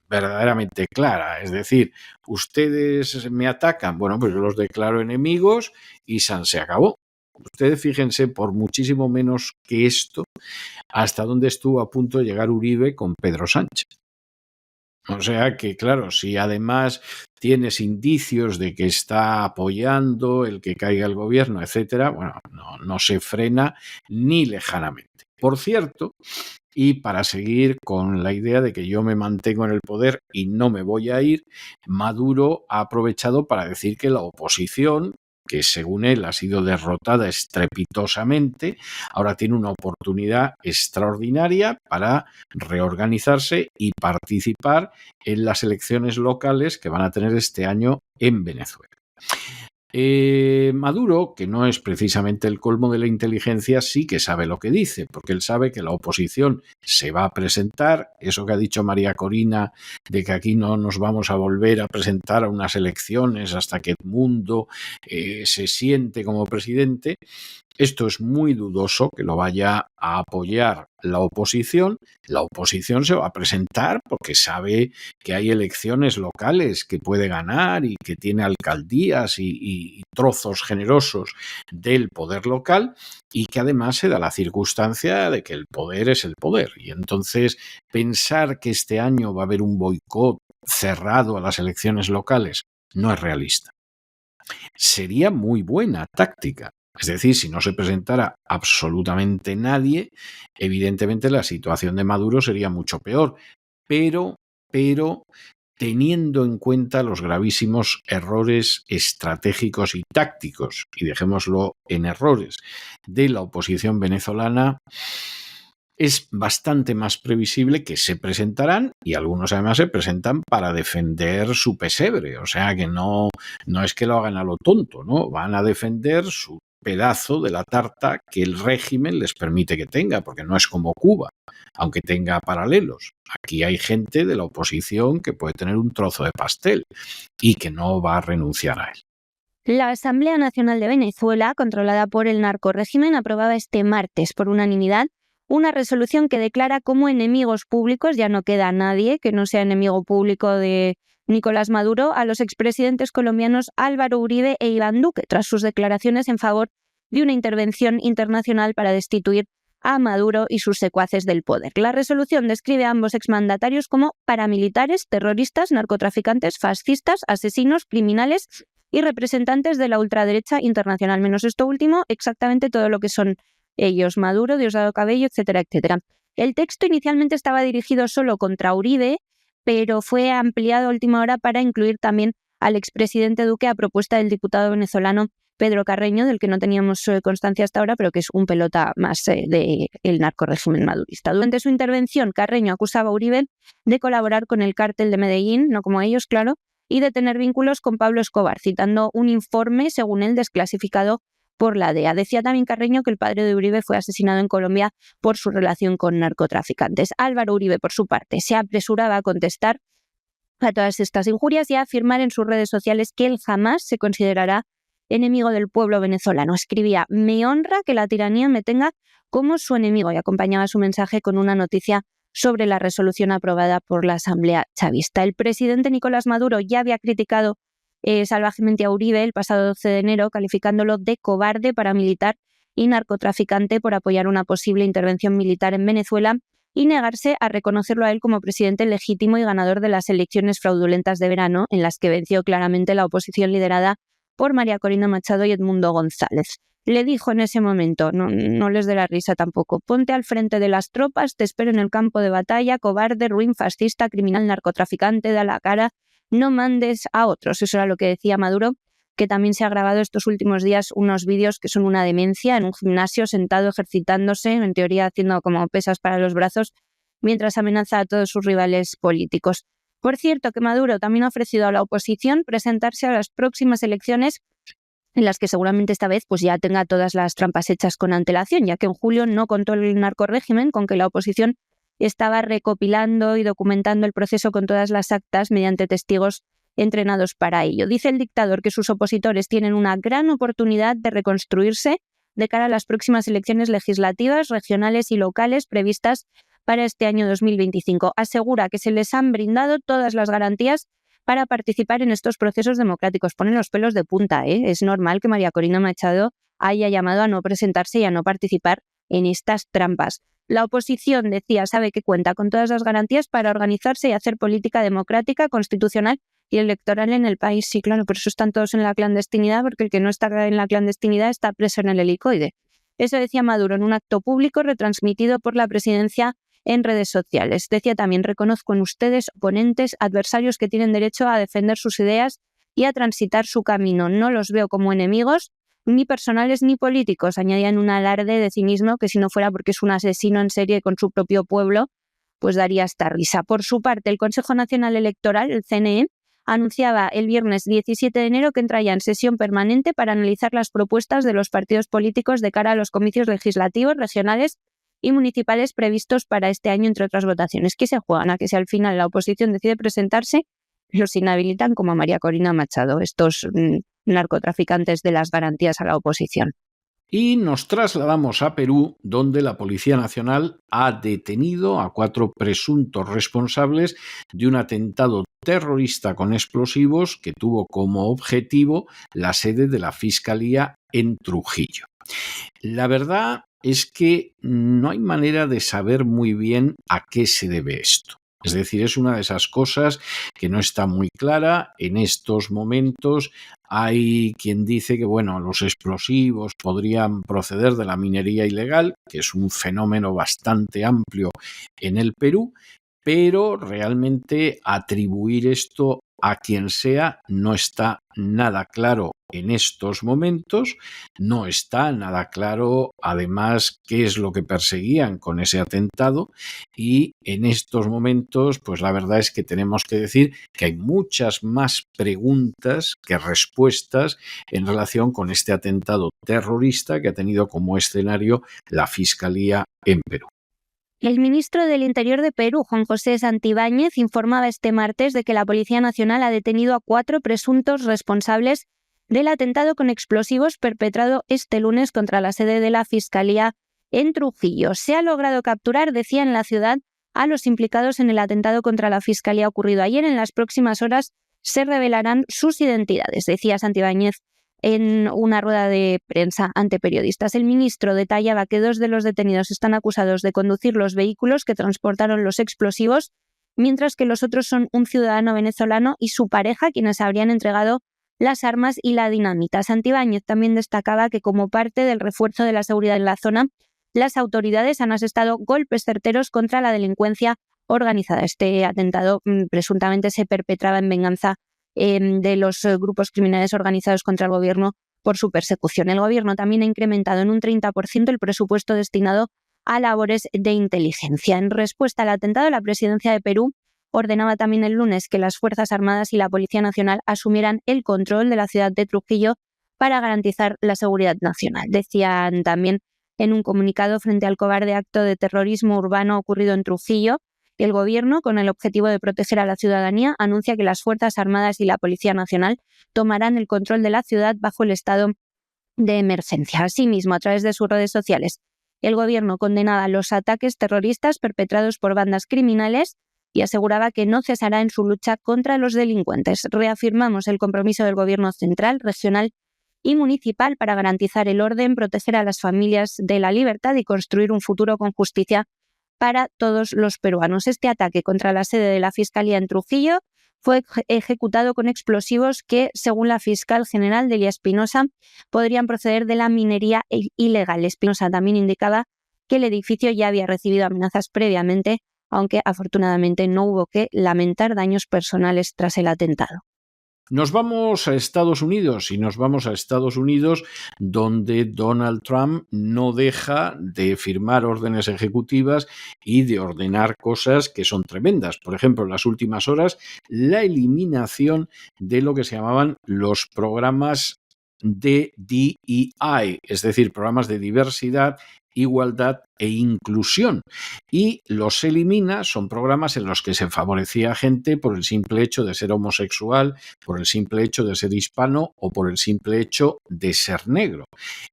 verdaderamente clara. Es decir, ustedes me atacan, bueno, pues yo los declaro enemigos y se acabó. Ustedes fíjense, por muchísimo menos que esto, hasta dónde estuvo a punto de llegar Uribe con Pedro Sánchez. O sea que, claro, si además tienes indicios de que está apoyando el que caiga el gobierno, etcétera, bueno, no se frena ni lejanamente. Por cierto, y para seguir con la idea de que yo me mantengo en el poder y no me voy a ir, Maduro ha aprovechado para decir que la oposición, que según él ha sido derrotada estrepitosamente, ahora tiene una oportunidad extraordinaria para reorganizarse y participar en las elecciones locales que van a tener este año en Venezuela. Maduro, que no es precisamente el colmo de la inteligencia, sí que sabe lo que dice, porque él sabe que la oposición se va a presentar, eso que ha dicho María Corina, de que aquí no nos vamos a volver a presentar a unas elecciones hasta que Edmundo se siente como presidente. Esto es muy dudoso que lo vaya a apoyar la oposición. La oposición se va a presentar porque sabe que hay elecciones locales que puede ganar y que tiene alcaldías y trozos generosos del poder local y que además se da la circunstancia de que el poder es el poder. Y entonces pensar que este año va a haber un boicot cerrado a las elecciones locales no es realista. Sería muy buena táctica. Es decir, si no se presentara absolutamente nadie, evidentemente la situación de Maduro sería mucho peor. Pero teniendo en cuenta los gravísimos errores estratégicos y tácticos, y dejémoslo en errores, de la oposición venezolana, es bastante más previsible que se presentarán, y algunos además se presentan para defender su pesebre, o sea que no es que lo hagan a lo tonto, ¿no? Van a defender su pedazo de la tarta que el régimen les permite que tenga, porque no es como Cuba, aunque tenga paralelos. Aquí hay gente de la oposición que puede tener un trozo de pastel y que no va a renunciar a él. La Asamblea Nacional de Venezuela, controlada por el narcorrégimen, aprobaba este martes por unanimidad una resolución que declara como enemigos públicos, ya no queda nadie que no sea enemigo público de Nicolás Maduro, a los expresidentes colombianos Álvaro Uribe e Iván Duque, tras sus declaraciones en favor de una intervención internacional para destituir a Maduro y sus secuaces del poder. La resolución describe a ambos exmandatarios como paramilitares, terroristas, narcotraficantes, fascistas, asesinos, criminales y representantes de la ultraderecha internacional, menos esto último, exactamente todo lo que son ellos, Maduro, Diosdado Cabello, etcétera, etcétera. El texto inicialmente estaba dirigido solo contra Uribe, pero fue ampliado a última hora para incluir también al expresidente Duque a propuesta del diputado venezolano Pedro Carreño, del que no teníamos constancia hasta ahora, pero que es un pelota más del narcorrégimen madurista. Durante su intervención, Carreño acusaba a Uribe de colaborar con el cártel de Medellín, no como ellos, claro, y de tener vínculos con Pablo Escobar, citando un informe, según él, desclasificado por la DEA. Decía también Carreño que el padre de Uribe fue asesinado en Colombia por su relación con narcotraficantes. Álvaro Uribe, por su parte, se apresuraba a contestar a todas estas injurias y a afirmar en sus redes sociales que él jamás se considerará enemigo del pueblo venezolano. Escribía: me honra que la tiranía me tenga como su enemigo, y acompañaba su mensaje con una noticia sobre la resolución aprobada por la Asamblea Chavista. El presidente Nicolás Maduro ya había criticado salvajemente a Uribe el pasado 12 de enero, calificándolo de cobarde, paramilitar y narcotraficante por apoyar una posible intervención militar en Venezuela y negarse a reconocerlo a él como presidente legítimo y ganador de las elecciones fraudulentas de verano, en las que venció claramente la oposición liderada por María Corina Machado y Edmundo González. Le dijo en ese momento, no les dé la risa tampoco: ponte al frente de las tropas, te espero en el campo de batalla, cobarde, ruin, fascista, criminal, narcotraficante, da la cara, no mandes a otros. Eso era lo que decía Maduro, que también se ha grabado estos últimos días unos vídeos que son una demencia, en un gimnasio sentado ejercitándose, en teoría haciendo como pesas para los brazos, mientras amenaza a todos sus rivales políticos. Por cierto, que Maduro también ha ofrecido a la oposición presentarse a las próximas elecciones, en las que seguramente esta vez pues ya tenga todas las trampas hechas con antelación, ya que en julio no contó el narcorrégimen con que la oposición estaba recopilando y documentando el proceso con todas las actas mediante testigos entrenados para ello. Dice el dictador que sus opositores tienen una gran oportunidad de reconstruirse de cara a las próximas elecciones legislativas, regionales y locales previstas para este año 2025. Asegura que se les han brindado todas las garantías para participar en estos procesos democráticos. Ponen los pelos de punta, ¿eh? Es normal que María Corina Machado haya llamado a no presentarse y a no participar en estas trampas. La oposición, decía, sabe que cuenta con todas las garantías para organizarse y hacer política democrática, constitucional y electoral en el país. Sí, claro, por eso están todos en la clandestinidad, porque el que no está en la clandestinidad está preso en el helicoide. Eso decía Maduro en un acto público retransmitido por la presidencia en redes sociales. Decía también: reconozco en ustedes oponentes, adversarios que tienen derecho a defender sus ideas y a transitar su camino. No los veo como enemigos, ni personales ni políticos. Añadía en un alarde de cinismo que, si no fuera porque es un asesino en serie con su propio pueblo, pues daría hasta risa. Por su parte, el Consejo Nacional Electoral, el CNE, anunciaba el viernes 17 de enero que entra ya en sesión permanente para analizar las propuestas de los partidos políticos de cara a los comicios legislativos, regionales y municipales previstos para este año, entre otras votaciones. ¿Qué se juegan? A que si al final la oposición decide presentarse, los inhabilitan como a María Corina Machado, estos narcotraficantes de las garantías a la oposición. Y nos trasladamos a Perú, donde la Policía Nacional ha detenido a 4 presuntos responsables de un atentado terrorista con explosivos que tuvo como objetivo la sede de la Fiscalía en Trujillo. La verdad es que no hay manera de saber muy bien a qué se debe esto. Es decir, es una de esas cosas que no está muy clara. En estos momentos hay quien dice que, bueno, los explosivos podrían proceder de la minería ilegal, que es un fenómeno bastante amplio en el Perú, pero realmente atribuir esto a quien sea no está nada claro en estos momentos. No está nada claro, además, qué es lo que perseguían con ese atentado, y en estos momentos, pues la verdad es que tenemos que decir que hay muchas más preguntas que respuestas en relación con este atentado terrorista que ha tenido como escenario la Fiscalía en Perú. El ministro del Interior de Perú, Juan José Santibáñez, informaba este martes de que la Policía Nacional ha detenido a 4 presuntos responsables del atentado con explosivos perpetrado este lunes contra la sede de la Fiscalía en Trujillo. Se ha logrado capturar, decía, en la ciudad a los implicados en el atentado contra la Fiscalía ocurrido ayer. En las próximas horas se revelarán sus identidades, decía Santibáñez en una rueda de prensa ante periodistas. El ministro detallaba que 2 de los detenidos están acusados de conducir los vehículos que transportaron los explosivos, mientras que los otros son un ciudadano venezolano y su pareja, quienes habrían entregado las armas y la dinamita. Santibáñez también destacaba que, como parte del refuerzo de la seguridad en la zona, las autoridades han asestado golpes certeros contra la delincuencia organizada. Este atentado presuntamente se perpetraba en venganza de los grupos criminales organizados contra el gobierno por su persecución. El gobierno también ha incrementado en un 30% el presupuesto destinado a labores de inteligencia. En respuesta al atentado, la presidencia de Perú ordenaba también el lunes que las Fuerzas Armadas y la Policía Nacional asumieran el control de la ciudad de Trujillo para garantizar la seguridad nacional. Decían también en un comunicado frente al cobarde acto de terrorismo urbano ocurrido en Trujillo, El gobierno, con el objetivo de proteger a la ciudadanía, anuncia que las Fuerzas Armadas y la Policía Nacional tomarán el control de la ciudad bajo el estado de emergencia. Asimismo, a través de sus redes sociales, el gobierno condenaba los ataques terroristas perpetrados por bandas criminales y aseguraba que no cesará en su lucha contra los delincuentes. Reafirmamos el compromiso del gobierno central, regional y municipal para garantizar el orden, proteger a las familias de la libertad y construir un futuro con justicia para todos los peruanos. Este ataque contra la sede de la Fiscalía en Trujillo fue ejecutado con explosivos que, según la fiscal general Delia Espinosa, podrían proceder de la minería ilegal. Espinosa también indicaba que el edificio ya había recibido amenazas previamente, aunque afortunadamente no hubo que lamentar daños personales tras el atentado. Nos vamos a Estados Unidos y nos vamos a Estados Unidos donde Donald Trump no deja de firmar órdenes ejecutivas y de ordenar cosas que son tremendas. Por ejemplo, en las últimas horas, la eliminación de lo que se llamaban los programas de DEI, es decir, programas de diversidad, igualdad e inclusión, y los elimina. Son programas en los que se favorecía a gente por el simple hecho de ser homosexual, por el simple hecho de ser hispano o por el simple hecho de ser negro,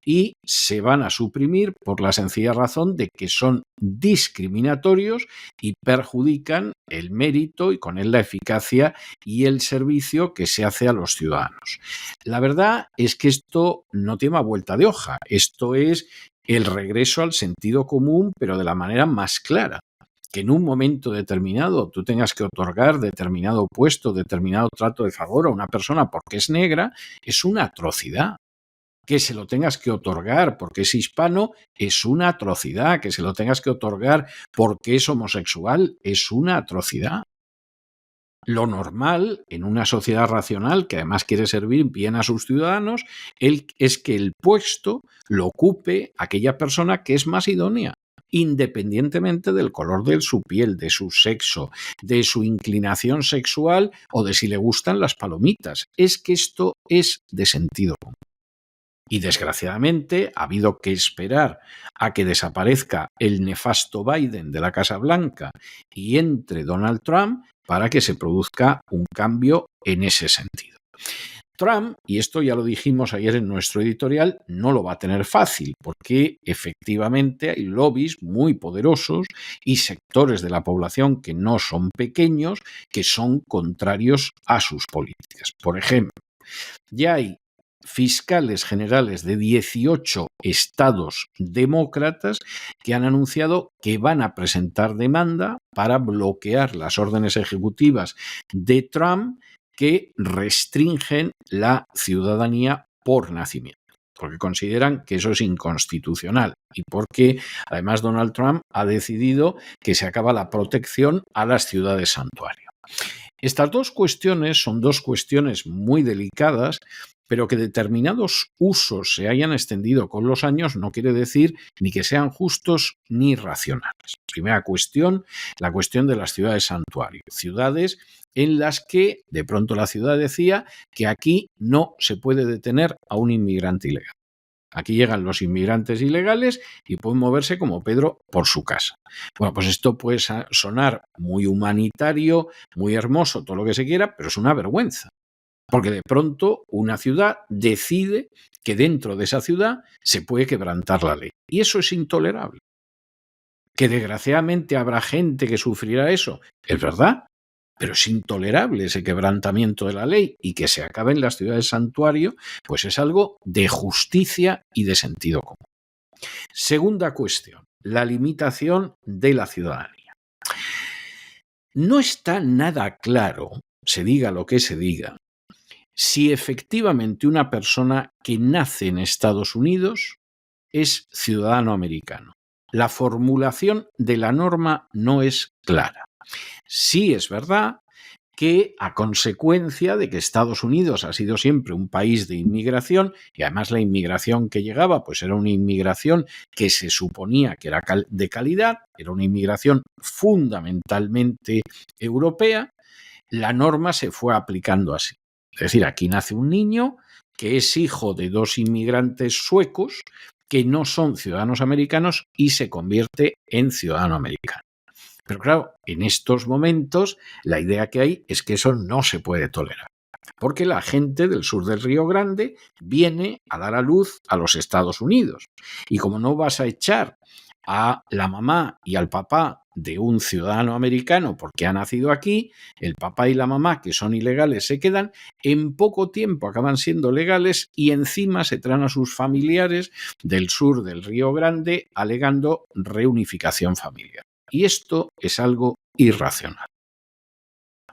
y se van a suprimir por la sencilla razón de que son discriminatorios y perjudican el mérito y con él la eficacia y el servicio que se hace a los ciudadanos. La verdad es que esto no tiene más vuelta de hoja. Esto es el regreso al sentido común, pero de la manera más clara. Que en un momento determinado tú tengas que otorgar determinado puesto, determinado trato de favor a una persona porque es negra, es una atrocidad. Que se lo tengas que otorgar porque es hispano es una atrocidad. Que se lo tengas que otorgar porque es homosexual es una atrocidad. Lo normal en una sociedad racional que además quiere servir bien a sus ciudadanos es que el puesto lo ocupe aquella persona que es más idónea, independientemente del color de su piel, de su sexo, de su inclinación sexual o de si le gustan las palomitas. Es que esto es de sentido común. Y desgraciadamente ha habido que esperar a que desaparezca el nefasto Biden de la Casa Blanca y entre Donald Trump para que se produzca un cambio en ese sentido. Trump, y esto ya lo dijimos ayer en nuestro editorial, no lo va a tener fácil porque efectivamente hay lobbies muy poderosos y sectores de la población que no son pequeños que son contrarios a sus políticas. Por ejemplo, ya hay fiscales generales de 18 estados demócratas que han anunciado que van a presentar demanda para bloquear las órdenes ejecutivas de Trump que restringen la ciudadanía por nacimiento, porque consideran que eso es inconstitucional y porque además Donald Trump ha decidido que se acaba la protección a las ciudades santuario. Estas dos cuestiones son dos cuestiones muy delicadas, pero que determinados usos se hayan extendido con los años no quiere decir ni que sean justos ni racionales. Primera cuestión, la cuestión de las ciudades santuario. Ciudades en las que de pronto la ciudad decía que aquí no se puede detener a un inmigrante ilegal. Aquí llegan los inmigrantes ilegales y pueden moverse como Pedro por su casa. Bueno, pues esto puede sonar muy humanitario, muy hermoso, todo lo que se quiera, pero es una vergüenza. Porque de pronto una ciudad decide que dentro de esa ciudad se puede quebrantar la ley. Y eso es intolerable. Que desgraciadamente habrá gente que sufrirá eso, es verdad, pero es intolerable ese quebrantamiento de la ley y que se acabe en las ciudades santuario, pues es algo de justicia y de sentido común. Segunda cuestión, la limitación de la ciudadanía. No está nada claro, se diga lo que se diga, si efectivamente una persona que nace en Estados Unidos es ciudadano americano. La formulación de la norma no es clara. Sí es verdad que a consecuencia de que Estados Unidos ha sido siempre un país de inmigración y además la inmigración que llegaba pues era una inmigración que se suponía que era de calidad, era una inmigración fundamentalmente europea, la norma se fue aplicando así. Es decir, aquí nace un niño que es hijo de dos inmigrantes suecos que no son ciudadanos americanos y se convierte en ciudadano americano. Pero claro, en estos momentos la idea que hay es que eso no se puede tolerar, porque la gente del sur del Río Grande viene a dar a luz a los Estados Unidos. Y como no vas a echar a la mamá y al papá de un ciudadano americano porque ha nacido aquí, el papá y la mamá, que son ilegales, se quedan, en poco tiempo acaban siendo legales y encima se traen a sus familiares del sur del Río Grande alegando reunificación familiar. Y esto es algo irracional.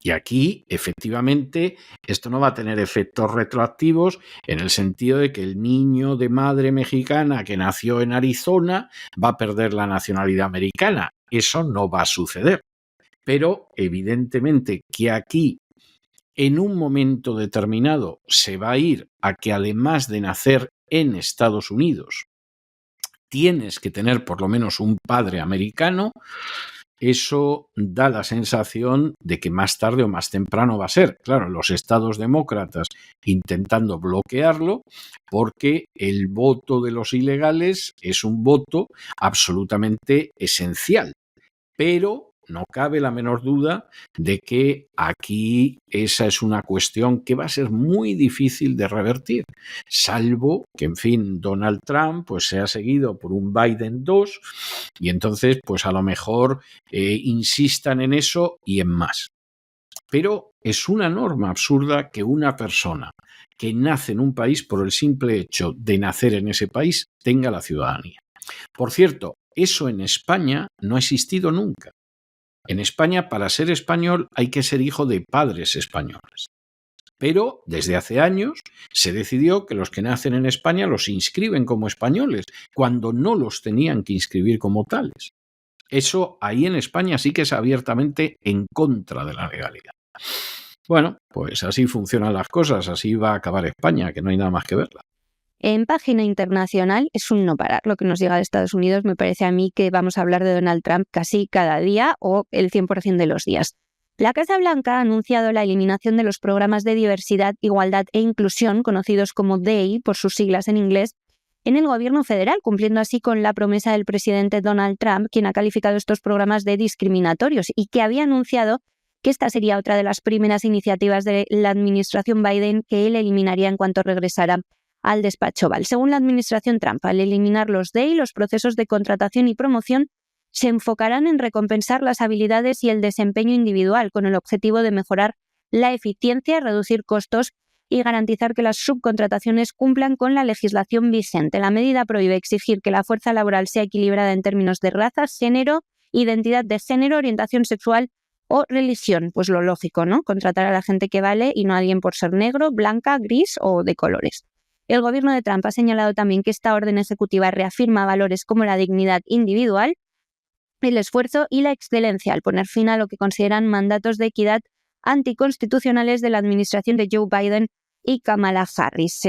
Y aquí, efectivamente, esto no va a tener efectos retroactivos en el sentido de que el niño de madre mexicana que nació en Arizona va a perder la nacionalidad americana. Eso no va a suceder. Pero, evidentemente, que aquí, en un momento determinado, se va a ir a que además de nacer en Estados Unidos, tienes que tener por lo menos un padre americano, eso da la sensación de que más tarde o más temprano va a ser. Claro, los estados demócratas intentando bloquearlo porque el voto de los ilegales es un voto absolutamente esencial. Pero no cabe la menor duda de que aquí esa es una cuestión que va a ser muy difícil de revertir, salvo que, en fin, Donald Trump pues sea seguido por un Biden 2 y entonces pues a lo mejor insistan en eso y en más. Pero es una norma absurda que una persona que nace en un país por el simple hecho de nacer en ese país tenga la ciudadanía. Por cierto, eso en España no ha existido nunca. En España, para ser español, hay que ser hijo de padres españoles. Pero desde hace años se decidió que los que nacen en España los inscriben como españoles, cuando no los tenían que inscribir como tales. Eso ahí en España sí que es abiertamente en contra de la legalidad. Bueno, pues así funcionan las cosas, así va a acabar España, que no hay nada más que verla. En página internacional es un no parar lo que nos llega de Estados Unidos. Me parece a mí que vamos a hablar de Donald Trump casi cada día o el 100% de los días. La Casa Blanca ha anunciado la eliminación de los programas de diversidad, igualdad e inclusión, conocidos como DEI por sus siglas en inglés, en el gobierno federal, cumpliendo así con la promesa del presidente Donald Trump, quien ha calificado estos programas de discriminatorios y que había anunciado que esta sería otra de las primeras iniciativas de la administración Biden que él eliminaría en cuanto regresara al despacho Oval. Según la administración Trump, al eliminar los DEI, los procesos de contratación y promoción se enfocarán en recompensar las habilidades y el desempeño individual con el objetivo de mejorar la eficiencia, reducir costos y garantizar que las subcontrataciones cumplan con la legislación vigente. La medida prohíbe exigir que la fuerza laboral sea equilibrada en términos de raza, género, identidad de género, orientación sexual o religión. Pues lo lógico, ¿no? Contratar a la gente que vale y no a alguien por ser negro, blanca, gris o de colores. El gobierno de Trump ha señalado también que esta orden ejecutiva reafirma valores como la dignidad individual, el esfuerzo y la excelencia, al poner fin a lo que consideran mandatos de equidad anticonstitucionales de la administración de Joe Biden y Kamala Harris.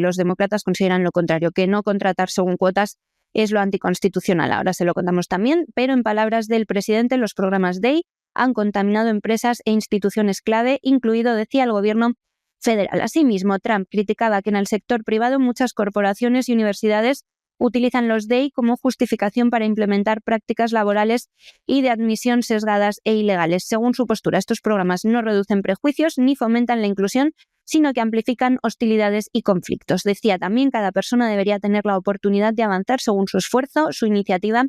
Los demócratas consideran lo contrario, que no contratar según cuotas es lo anticonstitucional. Ahora se lo contamos también, pero en palabras del presidente, los programas DEI han contaminado empresas e instituciones clave, incluido, decía, el gobierno federal. Asimismo, Trump criticaba que en el sector privado muchas corporaciones y universidades utilizan los DEI como justificación para implementar prácticas laborales y de admisión sesgadas e ilegales. Según su postura, estos programas no reducen prejuicios ni fomentan la inclusión, sino que amplifican hostilidades y conflictos. Decía también, cada persona debería tener la oportunidad de avanzar según su esfuerzo, su iniciativa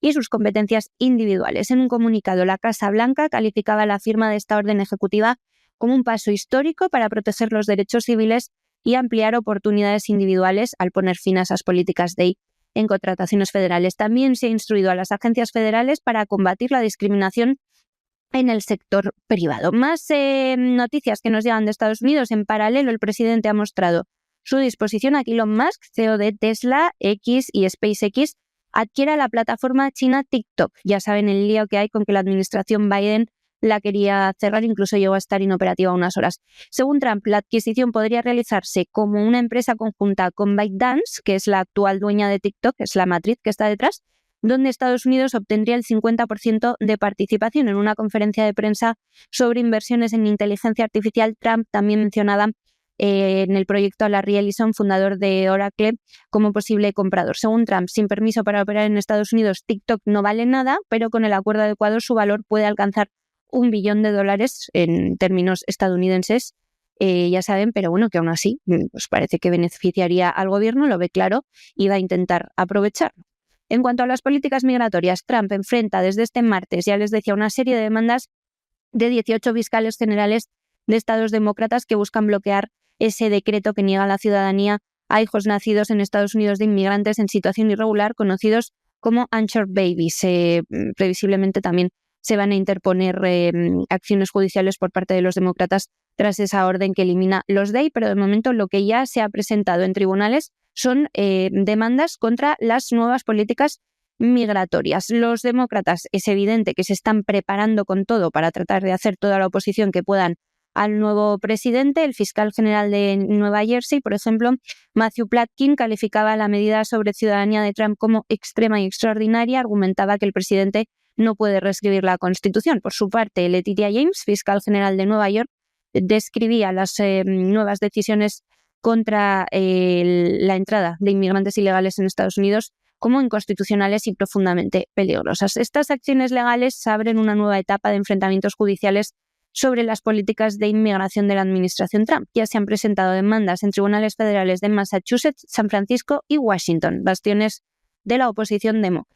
y sus competencias individuales. En un comunicado, la Casa Blanca calificaba la firma de esta orden ejecutiva como un paso histórico para proteger los derechos civiles y ampliar oportunidades individuales al poner fin a esas políticas DEI en contrataciones federales. También se ha instruido a las agencias federales para combatir la discriminación en el sector privado. Más noticias que nos llegan de Estados Unidos. En paralelo, el presidente ha mostrado su disposición a que Elon Musk, CEO de Tesla, X y SpaceX, adquiera la plataforma china TikTok. Ya saben el lío que hay con que la administración Biden la quería cerrar, incluso llegó a estar inoperativa unas horas. Según Trump, la adquisición podría realizarse como una empresa conjunta con ByteDance, que es la actual dueña de TikTok, es la matriz que está detrás, donde Estados Unidos obtendría el 50% de participación. En una conferencia de prensa sobre inversiones en inteligencia artificial, Trump también mencionaba en el proyecto a Larry Ellison, fundador de Oracle, como posible comprador. Según Trump, sin permiso para operar en Estados Unidos, TikTok no vale nada, pero con el acuerdo adecuado su valor puede alcanzar $1 billón en términos estadounidenses. Ya saben, pero bueno, que aún así pues parece que beneficiaría al gobierno, lo ve claro y va a intentar aprovecharlo. En cuanto a las políticas migratorias, Trump enfrenta desde este martes, ya les decía, una serie de demandas de 18 fiscales generales de estados demócratas que buscan bloquear ese decreto que niega la ciudadanía a hijos nacidos en Estados Unidos de inmigrantes en situación irregular, conocidos como unchained babies. Previsiblemente también se van a interponer acciones judiciales por parte de los demócratas tras esa orden que elimina los DEI, pero de momento lo que ya se ha presentado en tribunales son demandas contra las nuevas políticas migratorias. Los demócratas es evidente que se están preparando con todo para tratar de hacer toda la oposición que puedan al nuevo presidente. El fiscal general de Nueva Jersey, por ejemplo, Matthew Platkin, calificaba la medida sobre ciudadanía de Trump como extrema y extraordinaria, argumentaba que el presidente no puede reescribir la Constitución. Por su parte, Letitia James, fiscal general de Nueva York, describía las nuevas decisiones contra la entrada de inmigrantes ilegales en Estados Unidos como inconstitucionales y profundamente peligrosas. Estas acciones legales abren una nueva etapa de enfrentamientos judiciales sobre las políticas de inmigración de la administración Trump. Ya se han presentado demandas en tribunales federales de Massachusetts, San Francisco y Washington, bastiones de la oposición demócrata.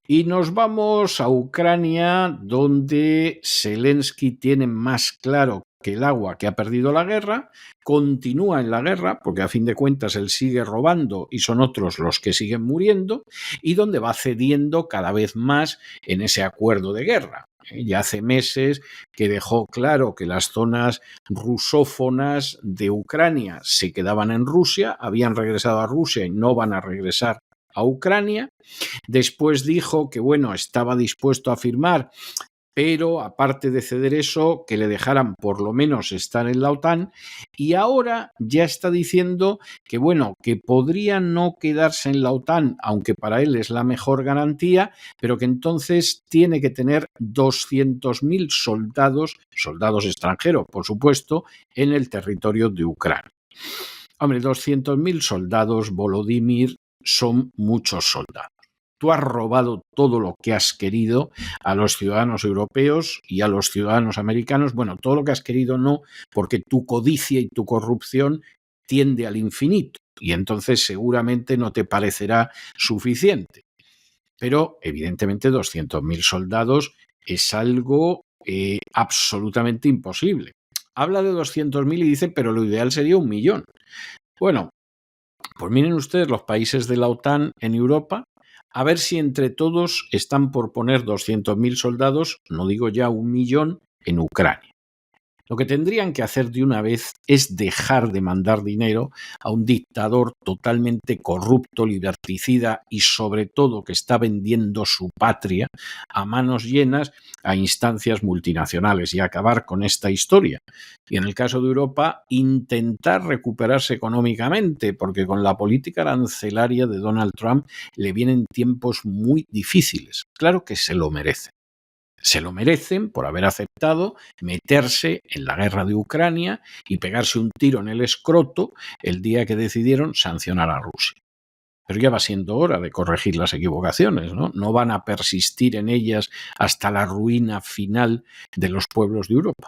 Y nos vamos a Ucrania, donde Zelensky tiene más claro que el agua que ha perdido la guerra, continúa en la guerra, porque a fin de cuentas él sigue robando y son otros los que siguen muriendo, y donde va cediendo cada vez más en ese acuerdo de guerra. Ya hace meses que dejó claro que las zonas rusófonas de Ucrania se quedaban en Rusia, habían regresado a Rusia y no van a regresar a Ucrania. Después dijo que, bueno, estaba dispuesto a firmar, pero aparte de ceder eso, que le dejaran por lo menos estar en la OTAN, y ahora ya está diciendo que, bueno, que podría no quedarse en la OTAN, aunque para él es la mejor garantía, pero que entonces tiene que tener 200.000 soldados extranjeros, por supuesto, en el territorio de Ucrania. Hombre, 200.000 soldados, Volodymyr, son muchos soldados. Tú has robado todo lo que has querido a los ciudadanos europeos y a los ciudadanos americanos. Bueno, todo lo que has querido no, porque tu codicia y tu corrupción tiende al infinito y entonces seguramente no te parecerá suficiente. Pero evidentemente 200.000 soldados es algo absolutamente imposible. Habla de 200.000 y dice, pero lo ideal sería 1 millón. Bueno, pues miren ustedes los países de la OTAN en Europa, a ver si entre todos están por poner 200.000 soldados, no digo ya 1 millón, en Ucrania. Lo que tendrían que hacer de una vez es dejar de mandar dinero a un dictador totalmente corrupto, liberticida y sobre todo que está vendiendo su patria a manos llenas a instancias multinacionales y acabar con esta historia. Y en el caso de Europa, intentar recuperarse económicamente, porque con la política arancelaria de Donald Trump le vienen tiempos muy difíciles. Claro que se lo merece. Se lo merecen por haber aceptado meterse en la guerra de Ucrania y pegarse un tiro en el escroto el día que decidieron sancionar a Rusia. Pero ya va siendo hora de corregir las equivocaciones, ¿no? No van a persistir en ellas hasta la ruina final de los pueblos de Europa.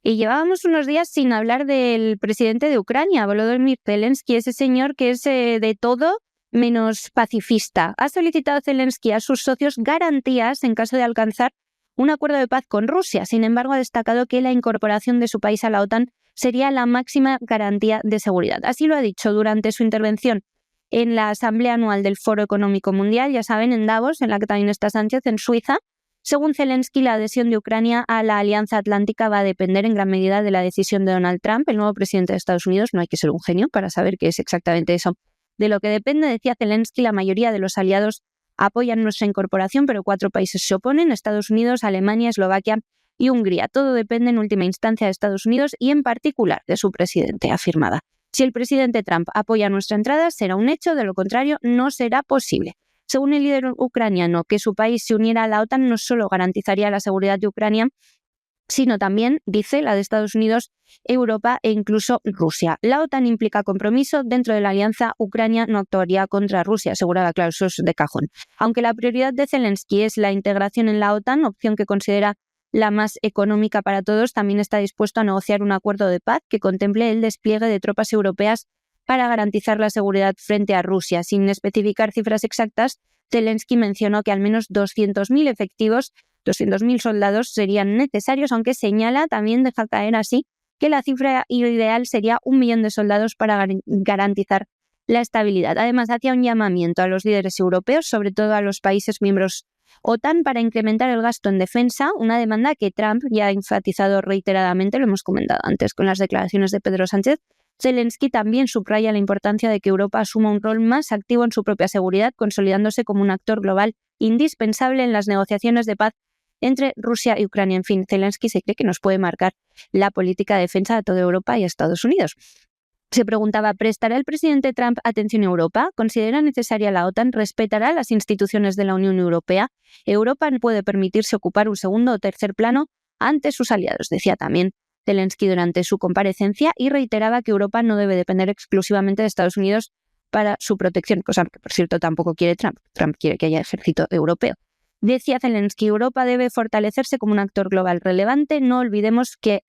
Y llevábamos unos días sin hablar del presidente de Ucrania, Volodymyr Zelensky, ese señor que es de todo menos pacifista. Ha solicitado Zelensky a sus socios garantías en caso de alcanzar un acuerdo de paz con Rusia. Sin embargo, ha destacado que la incorporación de su país a la OTAN sería la máxima garantía de seguridad. Así lo ha dicho durante su intervención en la Asamblea Anual del Foro Económico Mundial, ya saben, en Davos, en la que también está Sánchez, en Suiza. Según Zelensky, la adhesión de Ucrania a la Alianza Atlántica va a depender en gran medida de la decisión de Donald Trump, el nuevo presidente de Estados Unidos. No hay que ser un genio para saber qué es exactamente eso. De lo que depende, decía Zelensky, la mayoría de los aliados apoyan nuestra incorporación, pero 4 países se oponen: Estados Unidos, Alemania, Eslovaquia y Hungría. Todo depende en última instancia de Estados Unidos y en particular de su presidente, afirmada. Si el presidente Trump apoya nuestra entrada, será un hecho, de lo contrario no será posible. Según el líder ucraniano, que su país se uniera a la OTAN no solo garantizaría la seguridad de Ucrania, sino también, dice, la de Estados Unidos, Europa e incluso Rusia. La OTAN implica compromiso dentro de la alianza. Ucrania no actuaría contra Rusia, aseguraba, claro, eso es de cajón. Aunque la prioridad de Zelensky es la integración en la OTAN, opción que considera la más económica para todos, también está dispuesto a negociar un acuerdo de paz que contemple el despliegue de tropas europeas para garantizar la seguridad frente a Rusia. Sin especificar cifras exactas, Zelensky mencionó que al menos 200.000 efectivos, 200.000 soldados serían necesarios, aunque señala, también deja caer así, que la cifra ideal sería 1 millón de soldados para garantizar la estabilidad. Además, hacía un llamamiento a los líderes europeos, sobre todo a los países miembros OTAN, para incrementar el gasto en defensa, una demanda que Trump ya ha enfatizado reiteradamente, lo hemos comentado antes con las declaraciones de Pedro Sánchez. Zelensky también subraya la importancia de que Europa asuma un rol más activo en su propia seguridad, consolidándose como un actor global indispensable en las negociaciones de paz entre Rusia y Ucrania. En fin, Zelensky se cree que nos puede marcar la política de defensa a toda Europa y a Estados Unidos. Se preguntaba, ¿prestará el presidente Trump atención a Europa? ¿Considera necesaria la OTAN? ¿Respetará las instituciones de la Unión Europea? Europa no puede permitirse ocupar un segundo o tercer plano ante sus aliados, decía también Zelensky durante su comparecencia, y reiteraba que Europa no debe depender exclusivamente de Estados Unidos para su protección, cosa que, por cierto, tampoco quiere Trump. Trump quiere que haya ejército europeo. Decía Zelensky, Europa debe fortalecerse como un actor global relevante. No olvidemos que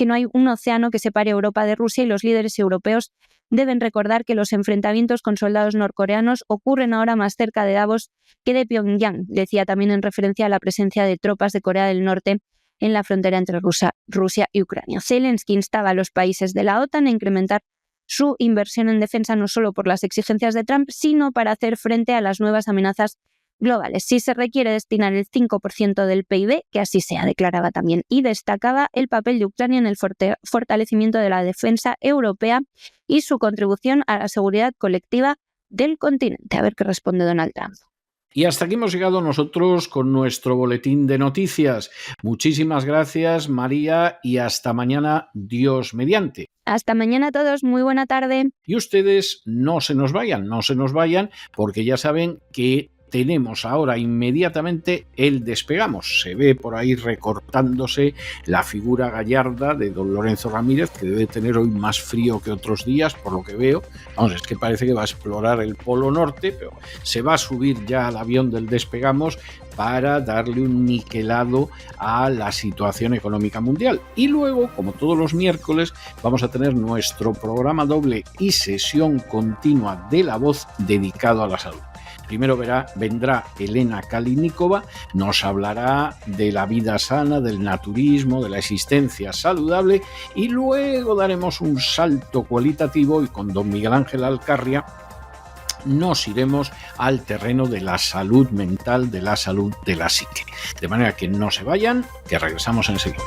no hay un océano que separe Europa de Rusia, y los líderes europeos deben recordar que los enfrentamientos con soldados norcoreanos ocurren ahora más cerca de Davos que de Pyongyang. Decía también en referencia a la presencia de tropas de Corea del Norte en la frontera entre Rusia y Ucrania. Zelensky instaba a los países de la OTAN a incrementar su inversión en defensa, no solo por las exigencias de Trump, sino para hacer frente a las nuevas amenazas globales. Si se requiere destinar el 5% del PIB, que así sea, declaraba también, y destacaba el papel de Ucrania en el fortalecimiento de la defensa europea y su contribución a la seguridad colectiva del continente. A ver qué responde Donald Trump. Y hasta aquí hemos llegado nosotros con nuestro boletín de noticias. Muchísimas gracias, María, y hasta mañana, Dios mediante. Hasta mañana a todos, muy buena tarde. Y ustedes no se nos vayan, porque ya saben que tenemos ahora inmediatamente el Despegamos. Se ve por ahí recortándose la figura gallarda de don Lorenzo Ramírez, que debe tener hoy más frío que otros días, por lo que veo. Vamos, es que parece que va a explorar el Polo Norte, pero se va a subir ya al avión del Despegamos para darle un niquelado a la situación económica mundial. Y luego, como todos los miércoles, vamos a tener nuestro programa doble y sesión continua de La Voz dedicado a la salud. Primero vendrá Elena Kalinikova, nos hablará de la vida sana, del naturismo, de la existencia saludable, y luego daremos un salto cualitativo y con don Miguel Ángel Alcarria nos iremos al terreno de la salud mental, de la salud de la psique. De manera que no se vayan, que regresamos enseguida.